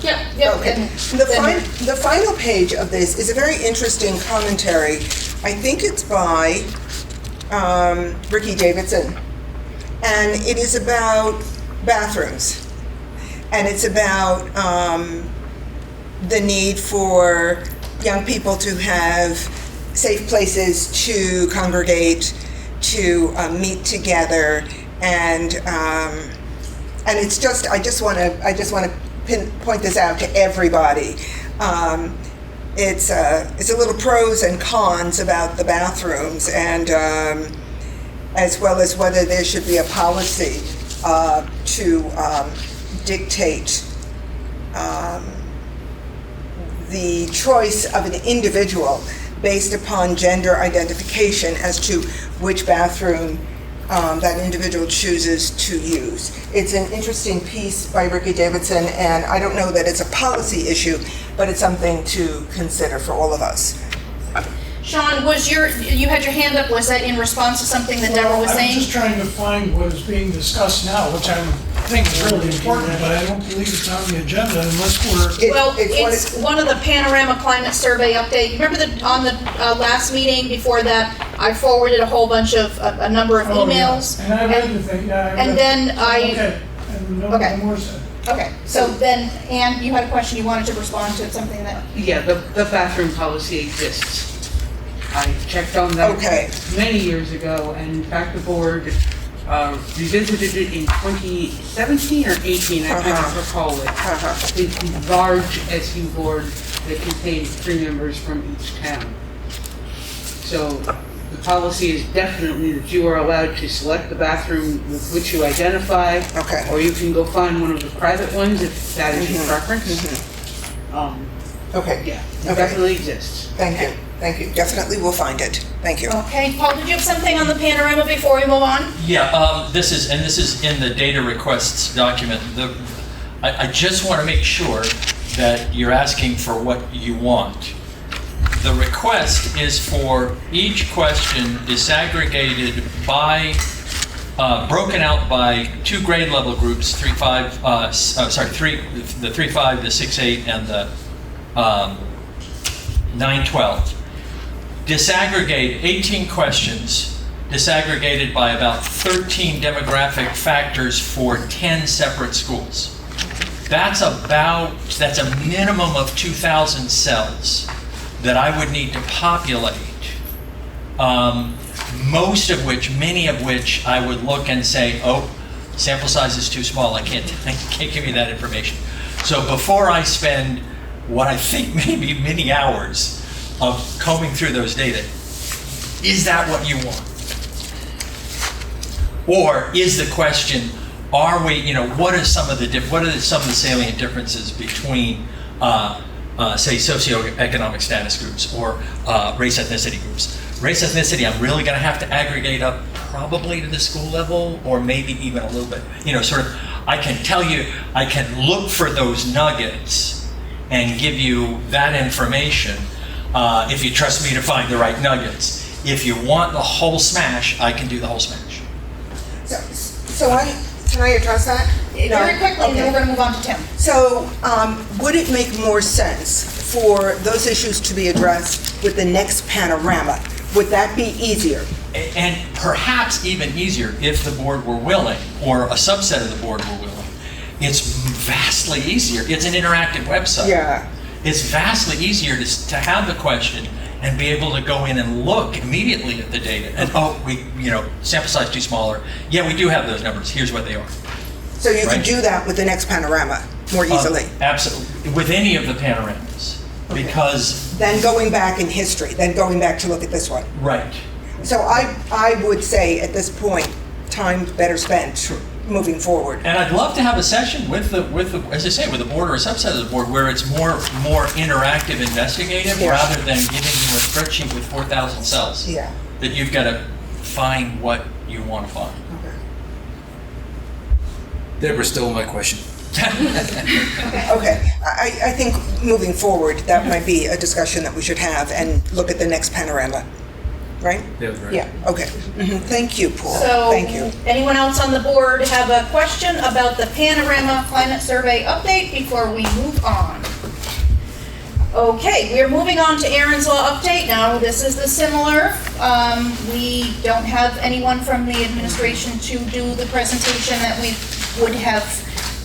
Yeah. Okay. The final page of this is a very interesting commentary. I think it's by Ricky Davidson, and it is about bathrooms, and it's about the need for young people to have safe places to congregate, to meet together, and it's just I just want to point this out to everybody. It's a little pros and cons about the bathrooms, and as well as whether there should be a policy to dictate the choice of an individual based upon gender identification as to which bathroom that individual chooses to use. It's an interesting piece by Ricky Davidson, and I don't know that it's a policy issue, but it's something to consider for all of us. Sean, you had your hand up, was that in response to something that Deborah was saying? I'm just trying to find what is being discussed now, which I think is really important, but I don't believe it's on the agenda unless It's one of the Panorama Climate Survey update. Remember on the last meeting before that, I forwarded a whole bunch of, a number of emails. Yeah. And I read the thing, yeah. Okay. And no more said. Okay, so then, Anne, you had a question you wanted to respond to, something that... Yeah, the bathroom policy exists. I checked on that many years ago, and in fact, the board revisited it in 2017 or 18, I can't recall it. The large SU board that contained 3 members from each town. So The policy is definitely that you are allowed to select the bathroom with which you identify. Okay. Or you can go find one of the private ones if that is your preference. Okay. Yeah, it Okay. definitely exists. Thank you. Thank you. Definitely will find it. Thank you. Okay, Paul, did you have something on the panorama before we move on? Yeah, this is in the data requests document. I just want to make sure that you're asking for what you want. The request is for each question disaggregated by, broken out by 2 grade level groups, the 3-5, the 6-8, and the 9-12. Disaggregate 18 questions, disaggregated by about 13 demographic factors for 10 separate schools. That's a minimum of 2,000 cells that I would need to populate. Many of which I would look and say, oh, sample size is too small, I can't give you that information. So before I spend what I think may be many hours of combing through those data, is that what you want? Or is the question, are we, what are some of the salient differences between, say, socioeconomic status groups or race ethnicity groups? Race ethnicity, I'm really going to have to aggregate up probably to the school level, or maybe even a little bit. I can tell you, I can look for those nuggets and give you that information if you trust me to find the right nuggets. If you want the whole smash, I can do the whole smash. Can I address that? Very quickly, and then we're going to move on to Tim. So, would it make more sense for those issues to be addressed with the next panorama? Would that be easier? And perhaps even easier if the board were willing, or a subset of the board were willing. It's vastly easier. It's an interactive website. Yeah. It's vastly easier to have the question and be able to go in and look immediately at the data. And sample size too smaller. Yeah, we do have those numbers. Here's what they are. So you could do that with the next panorama more easily? Absolutely. With any of the panoramas. Okay. Because... Then going back in history, then going back to look at this one. Right. So I would say at this point, time better spent moving forward. And I'd love to have a session with the as I say, with the board or a subset of the board where it's more interactive, investigative, rather than giving you a spreadsheet with 4,000 cells. Yeah. That you've got to find what you want to find. Okay. Deborah stole my question. Okay. I think moving forward, that might be a discussion that we should have and look at the next panorama. Right? Yeah, right. Yeah, okay. Thank you, Paul. So, thank you. Anyone else on the board have a question about the Panorama Climate Survey update before we move on? Okay, we're moving on to Aaron's Law update. Now, this is the similar. We don't have anyone from the administration to do the presentation that we would have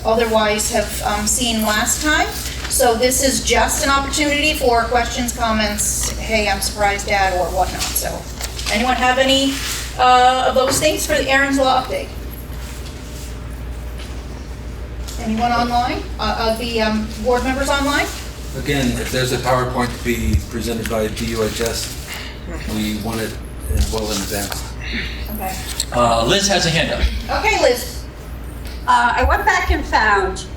otherwise have seen last time. So this is just an opportunity for questions, comments, hey, I'm surprised, Dad, or whatnot. So anyone have any of those things for the Aaron's Law update? Anyone online? The board members online? Again, if there's a PowerPoint to be presented by BUHS, we want it well in advance. Okay. Liz has a hand up. Okay, Liz. I went back and found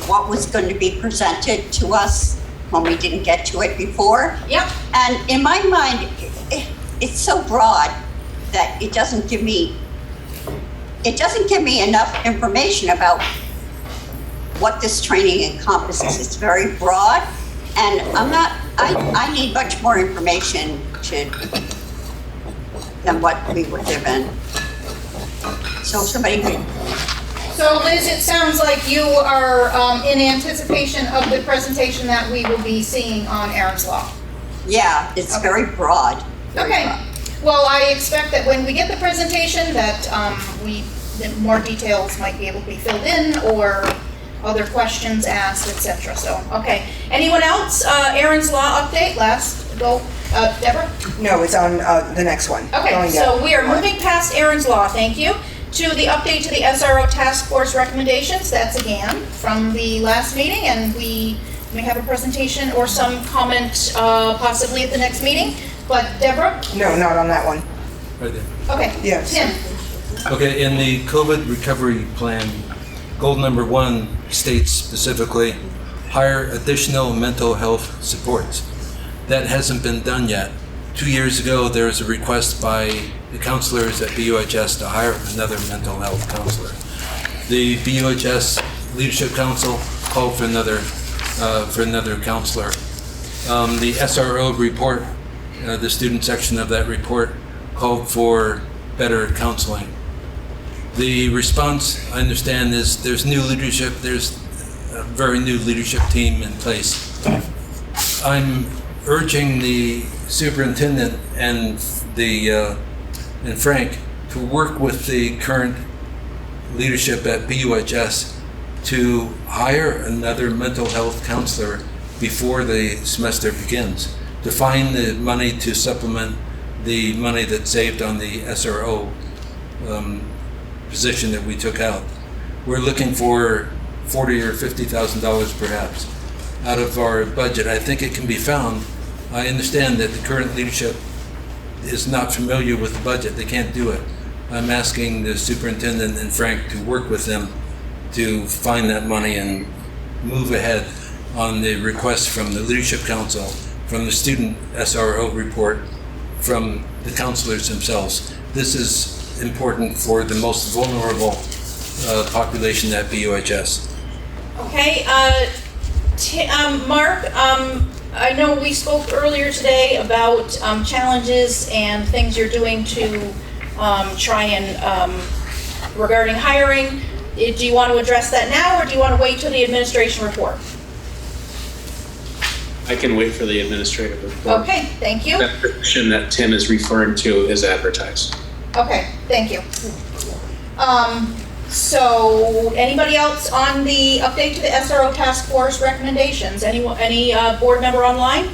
what was going to be presented to us when we didn't get to it before. Yep. And in my mind, it's so broad that it doesn't give me enough information about what this training encompasses. It's very broad, and I need much more information than what we were given. So somebody could... So Liz, it sounds like you are in anticipation of the presentation that we will be seeing on Aaron's Law. Yeah, it's very broad. Okay. Well, I expect that when we get the presentation that that more details might be able to be filled in or other questions asked, etc. So, okay. Anyone else? Aaron's Law update, Deborah? No, it's on the next one. Okay, so we are moving past Aaron's Law, thank you, to the update to the SRO task force recommendations. That's again from the last meeting, and we may have a presentation or some comment possibly at the next meeting. But Deborah? No, not on that one. Right there. Okay. Yes. Tim? Okay, in the COVID recovery plan, goal number 1 states specifically, hire additional mental health supports. That hasn't been done yet. 2 years ago, there was a request by the counselors at BUHS to hire another mental health counselor. The BUHS Leadership Council called for another counselor. The SRO report, the student section of that report, called for better counseling. The response, I understand, is there's new leadership. There's a very new leadership team in place. I'm urging the superintendent and Frank to work with the current leadership at BUHS to hire another mental health counselor before the semester begins, to find the money to supplement the money that's saved on the SRO position that we took out. We're looking for $40,000 or $50,000 perhaps out of our budget. I think it can be found. I understand that the current leadership is not familiar with the budget. They can't do it. I'm asking the superintendent and Frank to work with them to find that money and move ahead on the request from the Leadership Council, from the student SRO report, from the counselors themselves. This is important for the most vulnerable population at BUHS. Okay, Mark, I know we spoke earlier today about challenges and things you're doing to try and, regarding hiring. Do you want to address that now, or do you want to wait till the administration report? I can wait for the administrative report. Okay, thank you. That position that Tim is referring to is advertised. Okay, thank you. So anybody else on the update to the SRO task force recommendations? Any board member online?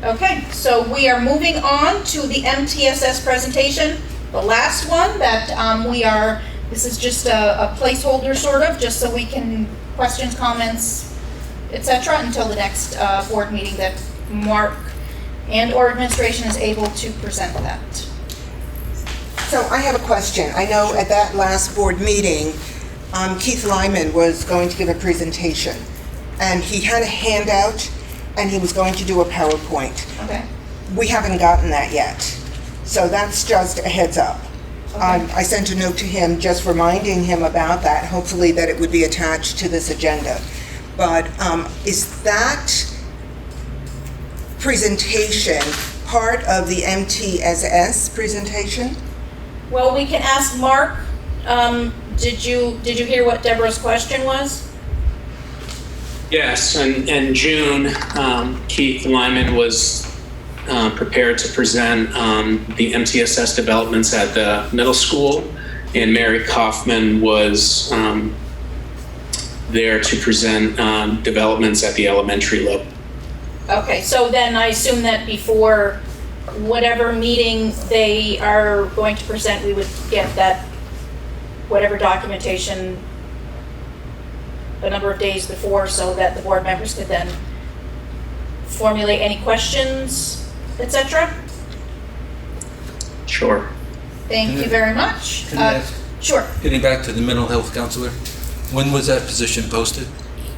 Okay, so we are moving on to the MTSS presentation. The last one that this is just a placeholder sort of, just so we can, questions, comments, etc., until the next board meeting that Mark and/or administration is able to present that. So I have a question. I know at that last board meeting, Keith Lyman was going to give a presentation, and he had a handout, and he was going to do a PowerPoint. Okay. We haven't gotten that yet, so that's just a heads up. Okay. I sent a note to him just reminding him about that, hopefully that it would be attached to this agenda. But is that presentation part of the MTSS presentation? Well, we can ask Mark. Did you hear what Deborah's question was? Yes, and in June, Keith Lyman was prepared to present the MTSS developments at the middle school, and Mary Kaufman was there to present developments at the elementary level. Okay, so then I assume that before whatever meeting they are going to present, we would get that, whatever documentation, a number of days before, so that the board members could then formulate any questions, etc. Sure. Thank you very much. Can I ask? Sure. Getting back to the mental health counselor, when was that position posted?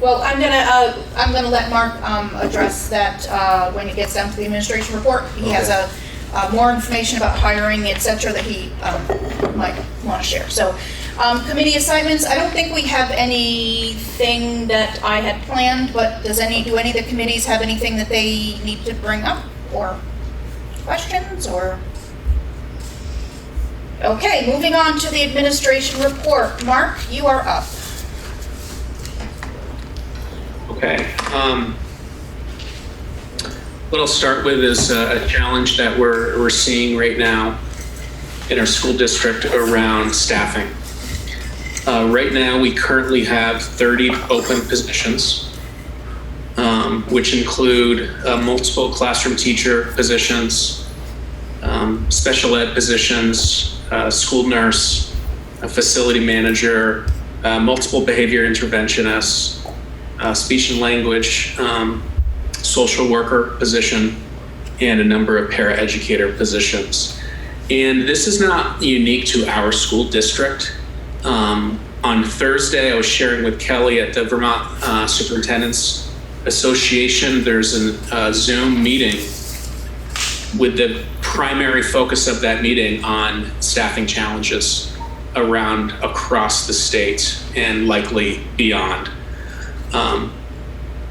Well, I'm gonna let Mark address that when it gets down to the administration report. He has more information about hiring, etc., that he might want to share. So, committee assignments. I don't think we have anything that I had planned, but do any of the committees have anything that they need to bring up or questions or? Okay, moving on to the administration report. Mark, you are up. Okay. What I'll start with is a challenge that we're seeing right now in our school district around staffing. Right now, we currently have 30 open positions, which include multiple classroom teacher positions, special ed positions, school nurse, a facility manager, multiple behavior interventionists, speech and language social worker position, and a number of paraeducator positions. And this is not unique to our school district. On Thursday, I was sharing with Kelly at the Vermont Superintendent's Association, there's a Zoom meeting with the primary focus of that meeting on staffing challenges across the state and likely beyond.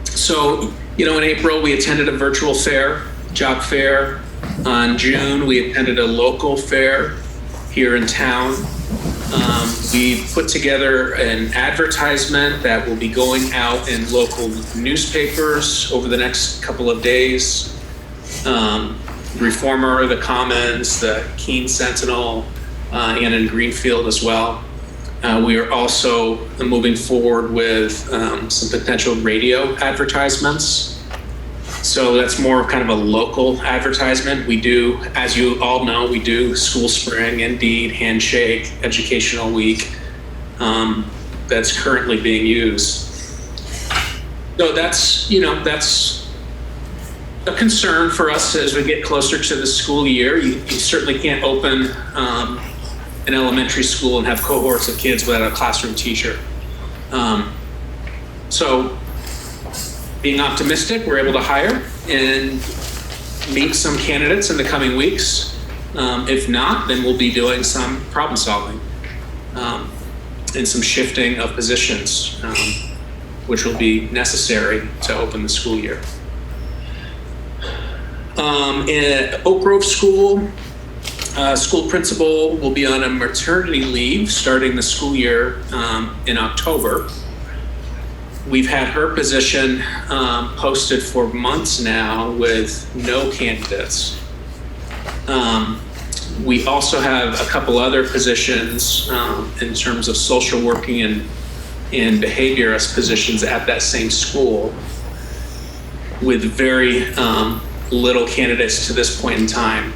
So, in April, we attended a virtual fair, job fair. In June, we attended a local fair here in town. We put together an advertisement that will be going out in local newspapers over the next couple of days. Reformer, the Commons, the Keene Sentinel, and in Greenfield as well. We are also moving forward with some potential radio advertisements. So that's more of kind of a local advertisement. We do, as you all know, we do School Spring, Indeed, Handshake, Educational Week. That's currently being used. So that's a concern for us as we get closer to the school year. You certainly can't open an elementary school and have cohorts of kids without a classroom teacher. So being optimistic, we're able to hire and meet some candidates in the coming weeks. If not, then we'll be doing some problem solving and some shifting of positions, which will be necessary to open the school year. In Oak Grove School, school principal will be on a maternity leave starting the school year in October. We've had her position posted for months now with no candidates. We also have a couple other positions in terms of social working and behaviorist positions at that same school with very little candidates to this point in time.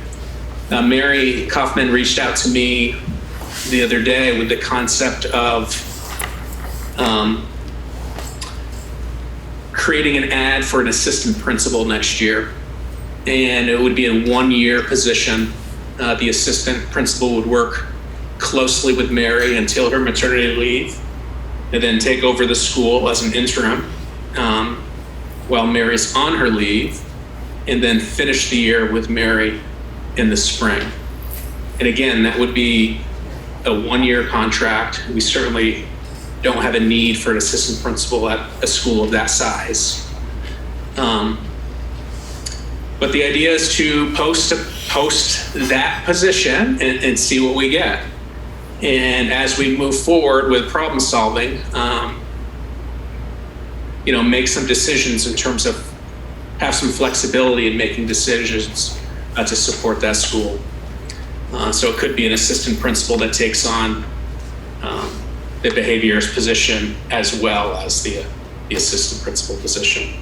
Mary Kaufman reached out to me the other day with the concept of creating an ad for an assistant principal next year. And it would be a one-year position. The assistant principal would work closely with Mary until her maternity leave, and then take over the school as an interim while Mary's on her leave, and then finish the year with Mary in the spring. And again, that would be a one-year contract. We certainly don't have a need for an assistant principal at a school of that size. But the idea is to post that position and see what we get. And as we move forward with problem solving, make some decisions in terms of have some flexibility in making decisions to support that school. So it could be an assistant principal that takes on the behaviorist position as well as the assistant principal position.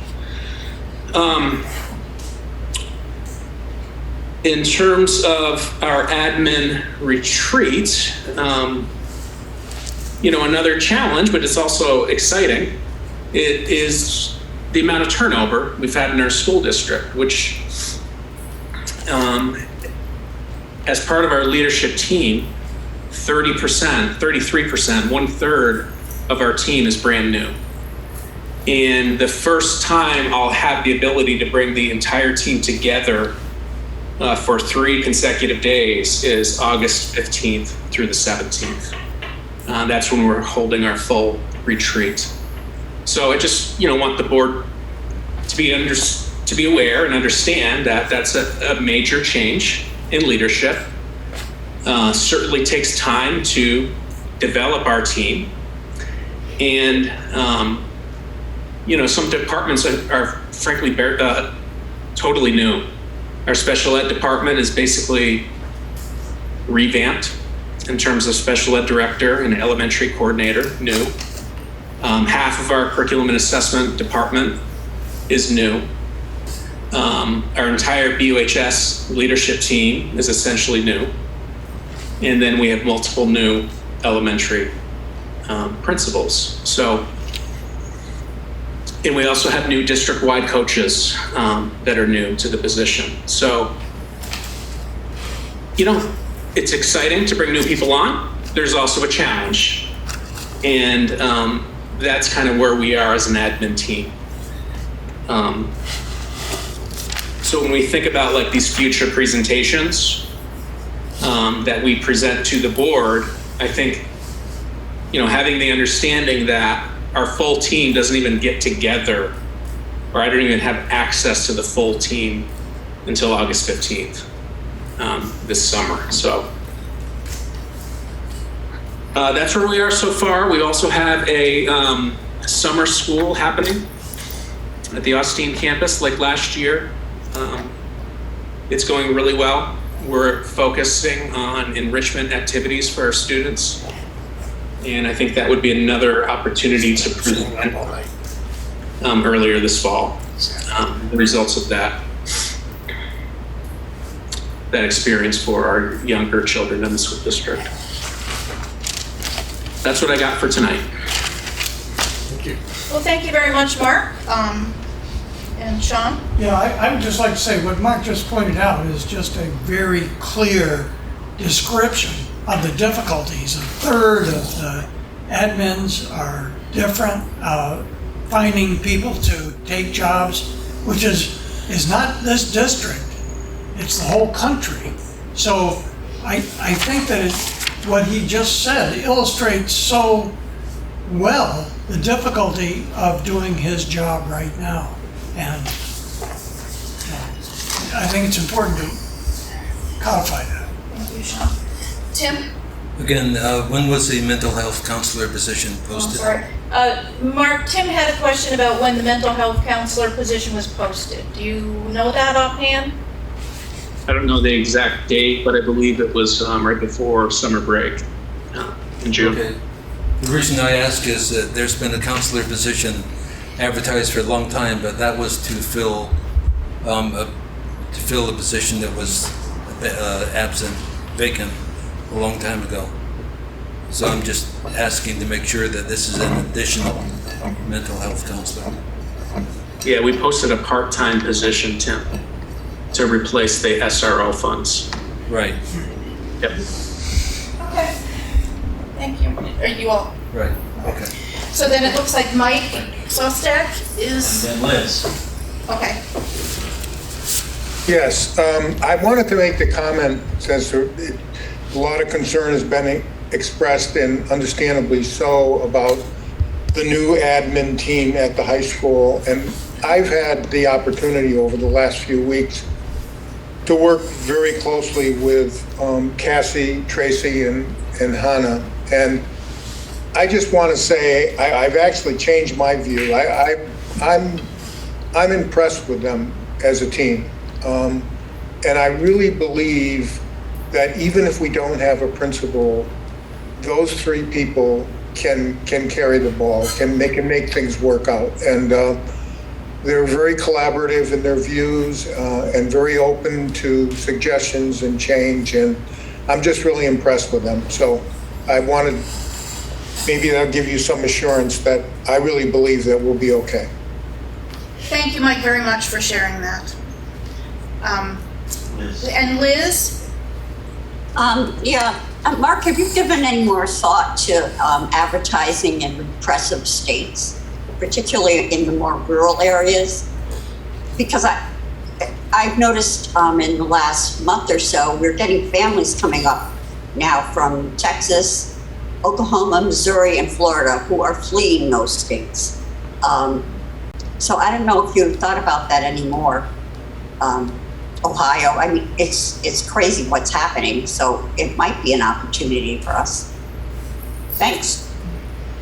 In terms of our admin retreat, another challenge, but it's also exciting, it is the amount of turnover we've had in our school district, which as part of our leadership team, 30%, 33%, 1/3 of our team is brand new. And the first time I'll have the ability to bring the entire team together for 3 consecutive days is August 15th through the 17th. That's when we're holding our full retreat. So I just, want the board to be aware and understand that that's a major change in leadership. Certainly takes time to develop our team. And, some departments are frankly totally new. Our special ed department is basically revamped in terms of special ed director and elementary coordinator, new. Half of our curriculum and assessment department is new. Our entire BUHS leadership team is essentially new. And then we have multiple new elementary principals. So And we also have new district-wide coaches that are new to the position. So, it's exciting to bring new people on. There's also a challenge. And that's kind of where we are as an admin team. So when we think about like these future presentations that we present to the board, I think, having the understanding that our full team doesn't even get together, or I don't even have access to the full team until August 15th this summer. So that's where we are so far. We also have a summer school happening at the Austin campus like last year. It's going really well. We're focusing on enrichment activities for our students. And I think that would be another opportunity to present earlier this fall, the results of that experience for our younger children in the school district. That's what I got for tonight. Thank you. Well, thank you very much, Mark. And Sean? Yeah, I would just like to say what Mark just pointed out is just a very clear description of the difficulties. A third of the admins are different, finding people to take jobs, which is not this district, it's the whole country. So I think that what he just said illustrates so well the difficulty of doing his job right now. And I think it's important to codify that. Thank you, Sean. Tim? Again, when was the mental health counselor position posted? Sorry. Mark, Tim had a question about when the mental health counselor position was posted. Do you know that offhand? I don't know the exact date, but I believe it was right before summer break in June. Okay. The reason I ask is that there's been a counselor position advertised for a long time, but that was to fill a position that was vacant a long time ago. So I'm just asking to make sure that this is an additional mental health counselor. Yeah, we posted a part-time position, Tim, to replace the SRO funds. Right. Yep. Okay. Thank you. Are you all? Right. Okay. So then it looks like Mike Sostek is. And then Liz. Okay. Yes, I wanted to make the comment, since a lot of concern has been expressed, and understandably so, about the new admin team at the high school. And I've had the opportunity over the last few weeks to work very closely with Cassie, Tracy, and Hannah. And I just want to say I've actually changed my view. I'm impressed with them as a team. And I really believe that even if we don't have a principal, those three people can carry the ball, can make things work out. And they're very collaborative in their views and very open to suggestions and change. And I'm just really impressed with them. So I wanted, maybe that'll give you some assurance that I really believe that we'll be okay. Thank you, Mike, very much for sharing that. And Liz? Mark, have you given any more thought to advertising in repressive states, particularly in the more rural areas? Because I've noticed in the last month or so, we're getting families coming up now from Texas, Oklahoma, Missouri, and Florida who are fleeing those states. So I don't know if you've thought about that anymore. Ohio, I mean, it's crazy what's happening, so it might be an opportunity for us. Thanks.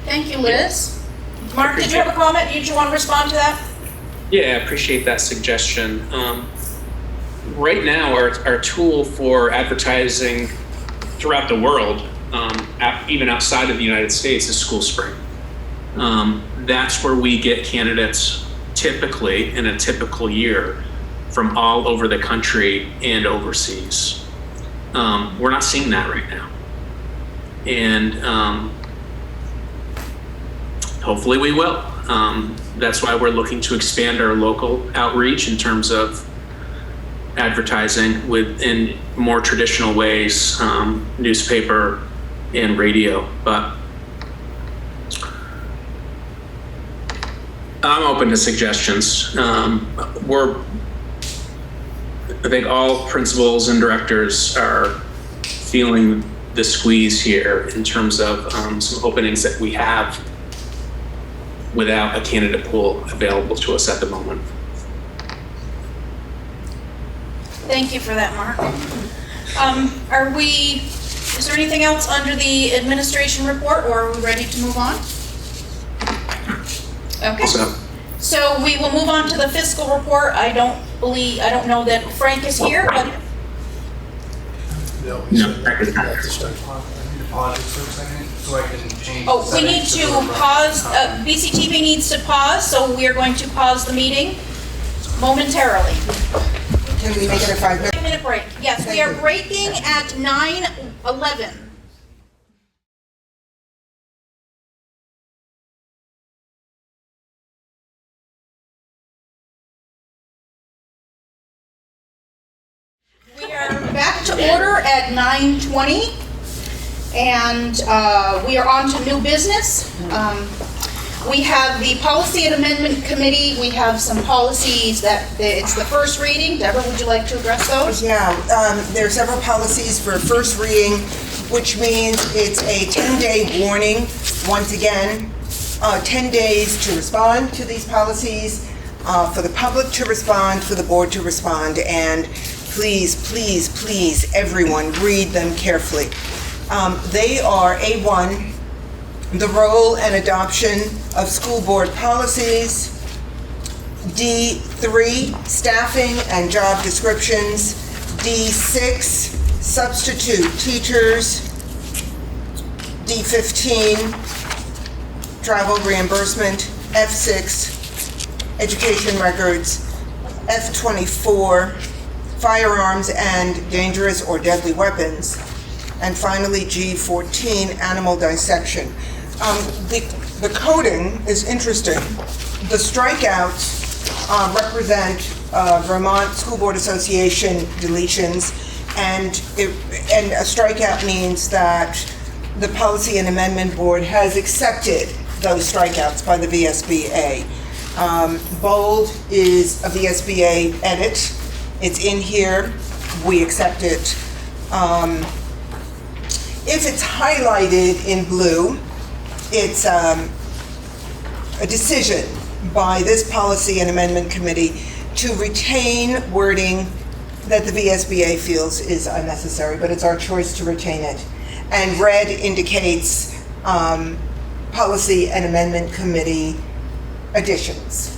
Thank you, Liz. Mark, did you have a comment? Did you want to respond to that? Yeah, I appreciate that suggestion. Right now, our tool for advertising throughout the world, even outside of the United States, is School Spring. That's where we get candidates typically in a typical year from all over the country and overseas. We're not seeing that right now. And hopefully we will. That's why we're looking to expand our local outreach in terms of advertising in more traditional ways, newspaper and radio. But I'm open to suggestions. I think all principals and directors are feeling the squeeze here in terms of some openings that we have without a candidate pool available to us at the moment. Thank you for that, Mark. Is there anything else under the administration report, or are we ready to move on? Okay. So we will move on to the fiscal report. I don't know that Frank is here, but. No, I need to pause it for a second so I can change. Oh, we need to pause, BCTV needs to pause, so we are going to pause the meeting momentarily. Can we make it a 5-minute? 5-minute break. Yes, we are breaking at 9:11. We are back to order at 9:20, and we are on to new business. We have the Policy and Amendment Committee. We have some policies that it's the first reading. Deborah, would you like to address those? Yeah, there are several policies for first reading, which means it's a 10-day warning. Once again, 10 days to respond to these policies, for the public to respond, for the board to respond, and please, please, please, everyone, read them carefully. They are A1, the role and adoption of school board policies. D3, staffing and job descriptions. D6, substitute teachers. D15, travel reimbursement. F6, education records. F24, firearms and dangerous or deadly weapons. And finally, G14, animal dissection. The coding is interesting. The strikeouts represent Vermont School Board Association deletions, and a strikeout means that the Policy and Amendment Board has accepted those strikeouts by the VSBA. Bold is a VSBA edit. It's in here. We accept it. If it's highlighted in blue, it's a decision by this Policy and Amendment Committee to retain wording that the VSBA feels is unnecessary, but it's our choice to retain it. And red indicates Policy and Amendment Committee additions.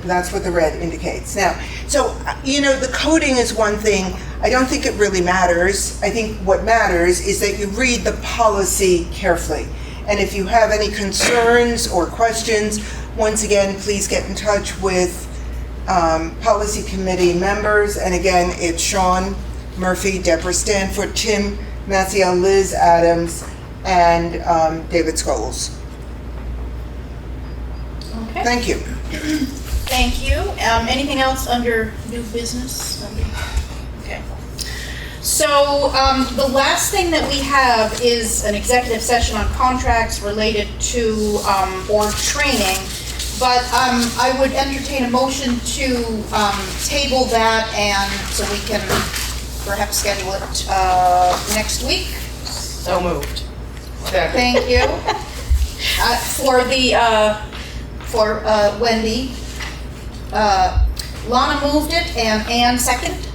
That's what the red indicates. Now, so, the coding is one thing. I don't think it really matters. I think what matters is that you read the policy carefully. And if you have any concerns or questions, once again, please get in touch with Policy Committee members. And again, it's Sean Murphy, Deborah Stanford, Tim Maciel, Liz Adams, and David Scholes. Okay. Thank you. Thank you. Anything else under new business? Okay. So the last thing that we have is an executive session on contracts related to board training. But I would entertain a motion to table that, and so we can perhaps schedule it next week. So moved. Thank you. For Wendy. Lana moved it and Ann seconded.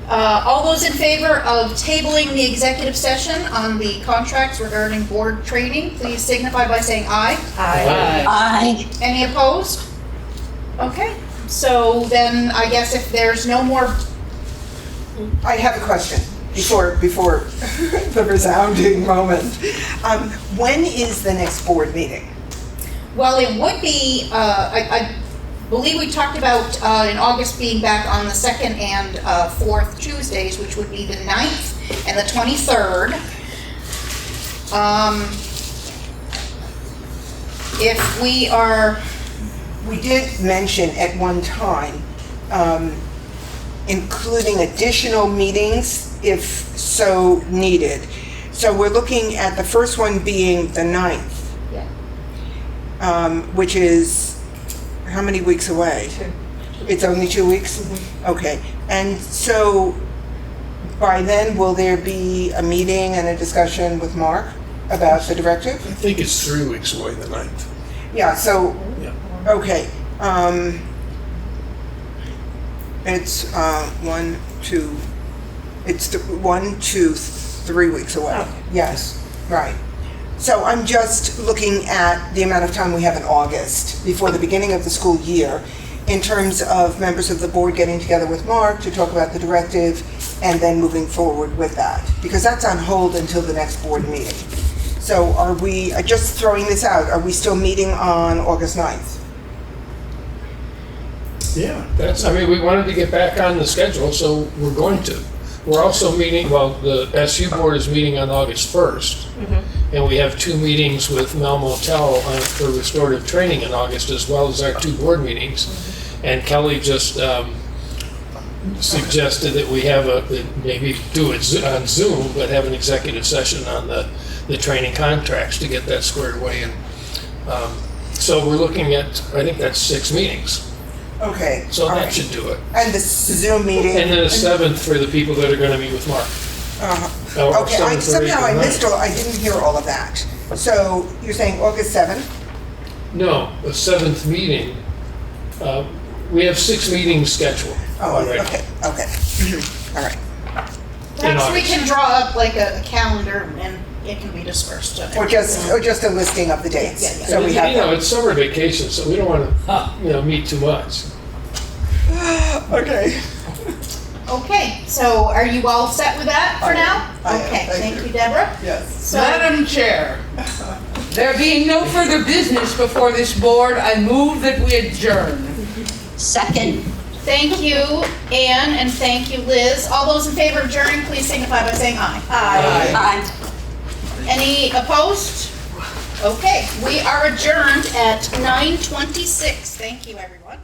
All those in favor of tabling the executive session on the contracts regarding board training, please signify by saying aye. Aye. Aye. Any opposed? Okay, so then I guess if there's no more. I have a question before the resounding moment. When is the next board meeting? Well, it would be, I believe we talked about in August being back on the 2nd and 4th Tuesdays, which would be the 9th and the 23rd. If we are we did mention at one time, including additional meetings if so needed. So we're looking at the first one being the 9th. Which is how many weeks away? 2. It's only 2 weeks? Mm-hmm. Okay. And so by then, will there be a meeting and a discussion with Mark about the directive? I think it's 3 weeks away, the 9th. Yeah, so, Yeah. okay. It's 1, 2, it's 1, 2, 3 weeks away. Okay. Yes, right. So I'm just looking at the amount of time we have in August before the beginning of the school year in terms of members of the board getting together with Mark to talk about the directive and then moving forward with that. Because that's on hold until the next board meeting. So are we, just throwing this out, are we still meeting on August 9th? Yeah, I mean, we wanted to get back on the schedule, so we're going to. We're also meeting, well, the SU board is meeting on August 1st. And we have 2 meetings with Mel Motel for restorative training in August, as well as our 2 board meetings. And Kelly just suggested that we have maybe do it on Zoom, but have an executive session on the training contracts to get that squared away. And so we're looking at, I think that's 6 meetings. Okay. So that should do it. And the Zoom meeting? And then a 7th for the people that are going to meet with Mark. Okay, somehow I missed I didn't hear all of that. So you're saying August 7th? No, the 7th meeting. We have 6 meetings scheduled already. Okay. All right. Perhaps we can draw up like a calendar and it can be dispersed. Or just a listing of the dates. Yeah. So we have it's summer vacation, so we don't want to meet too much. Okay. Okay, so are you all set with that for now? Okay, thank you, Deborah. Yes. So, Madam Chair, there being no further business before this board, I move that we adjourn. Second. thank you, Anne, and thank you, Liz. All those in favor of adjourning, please signify by saying aye. Aye. Any opposed? Okay, we are adjourned at 9:26. Thank you, everyone.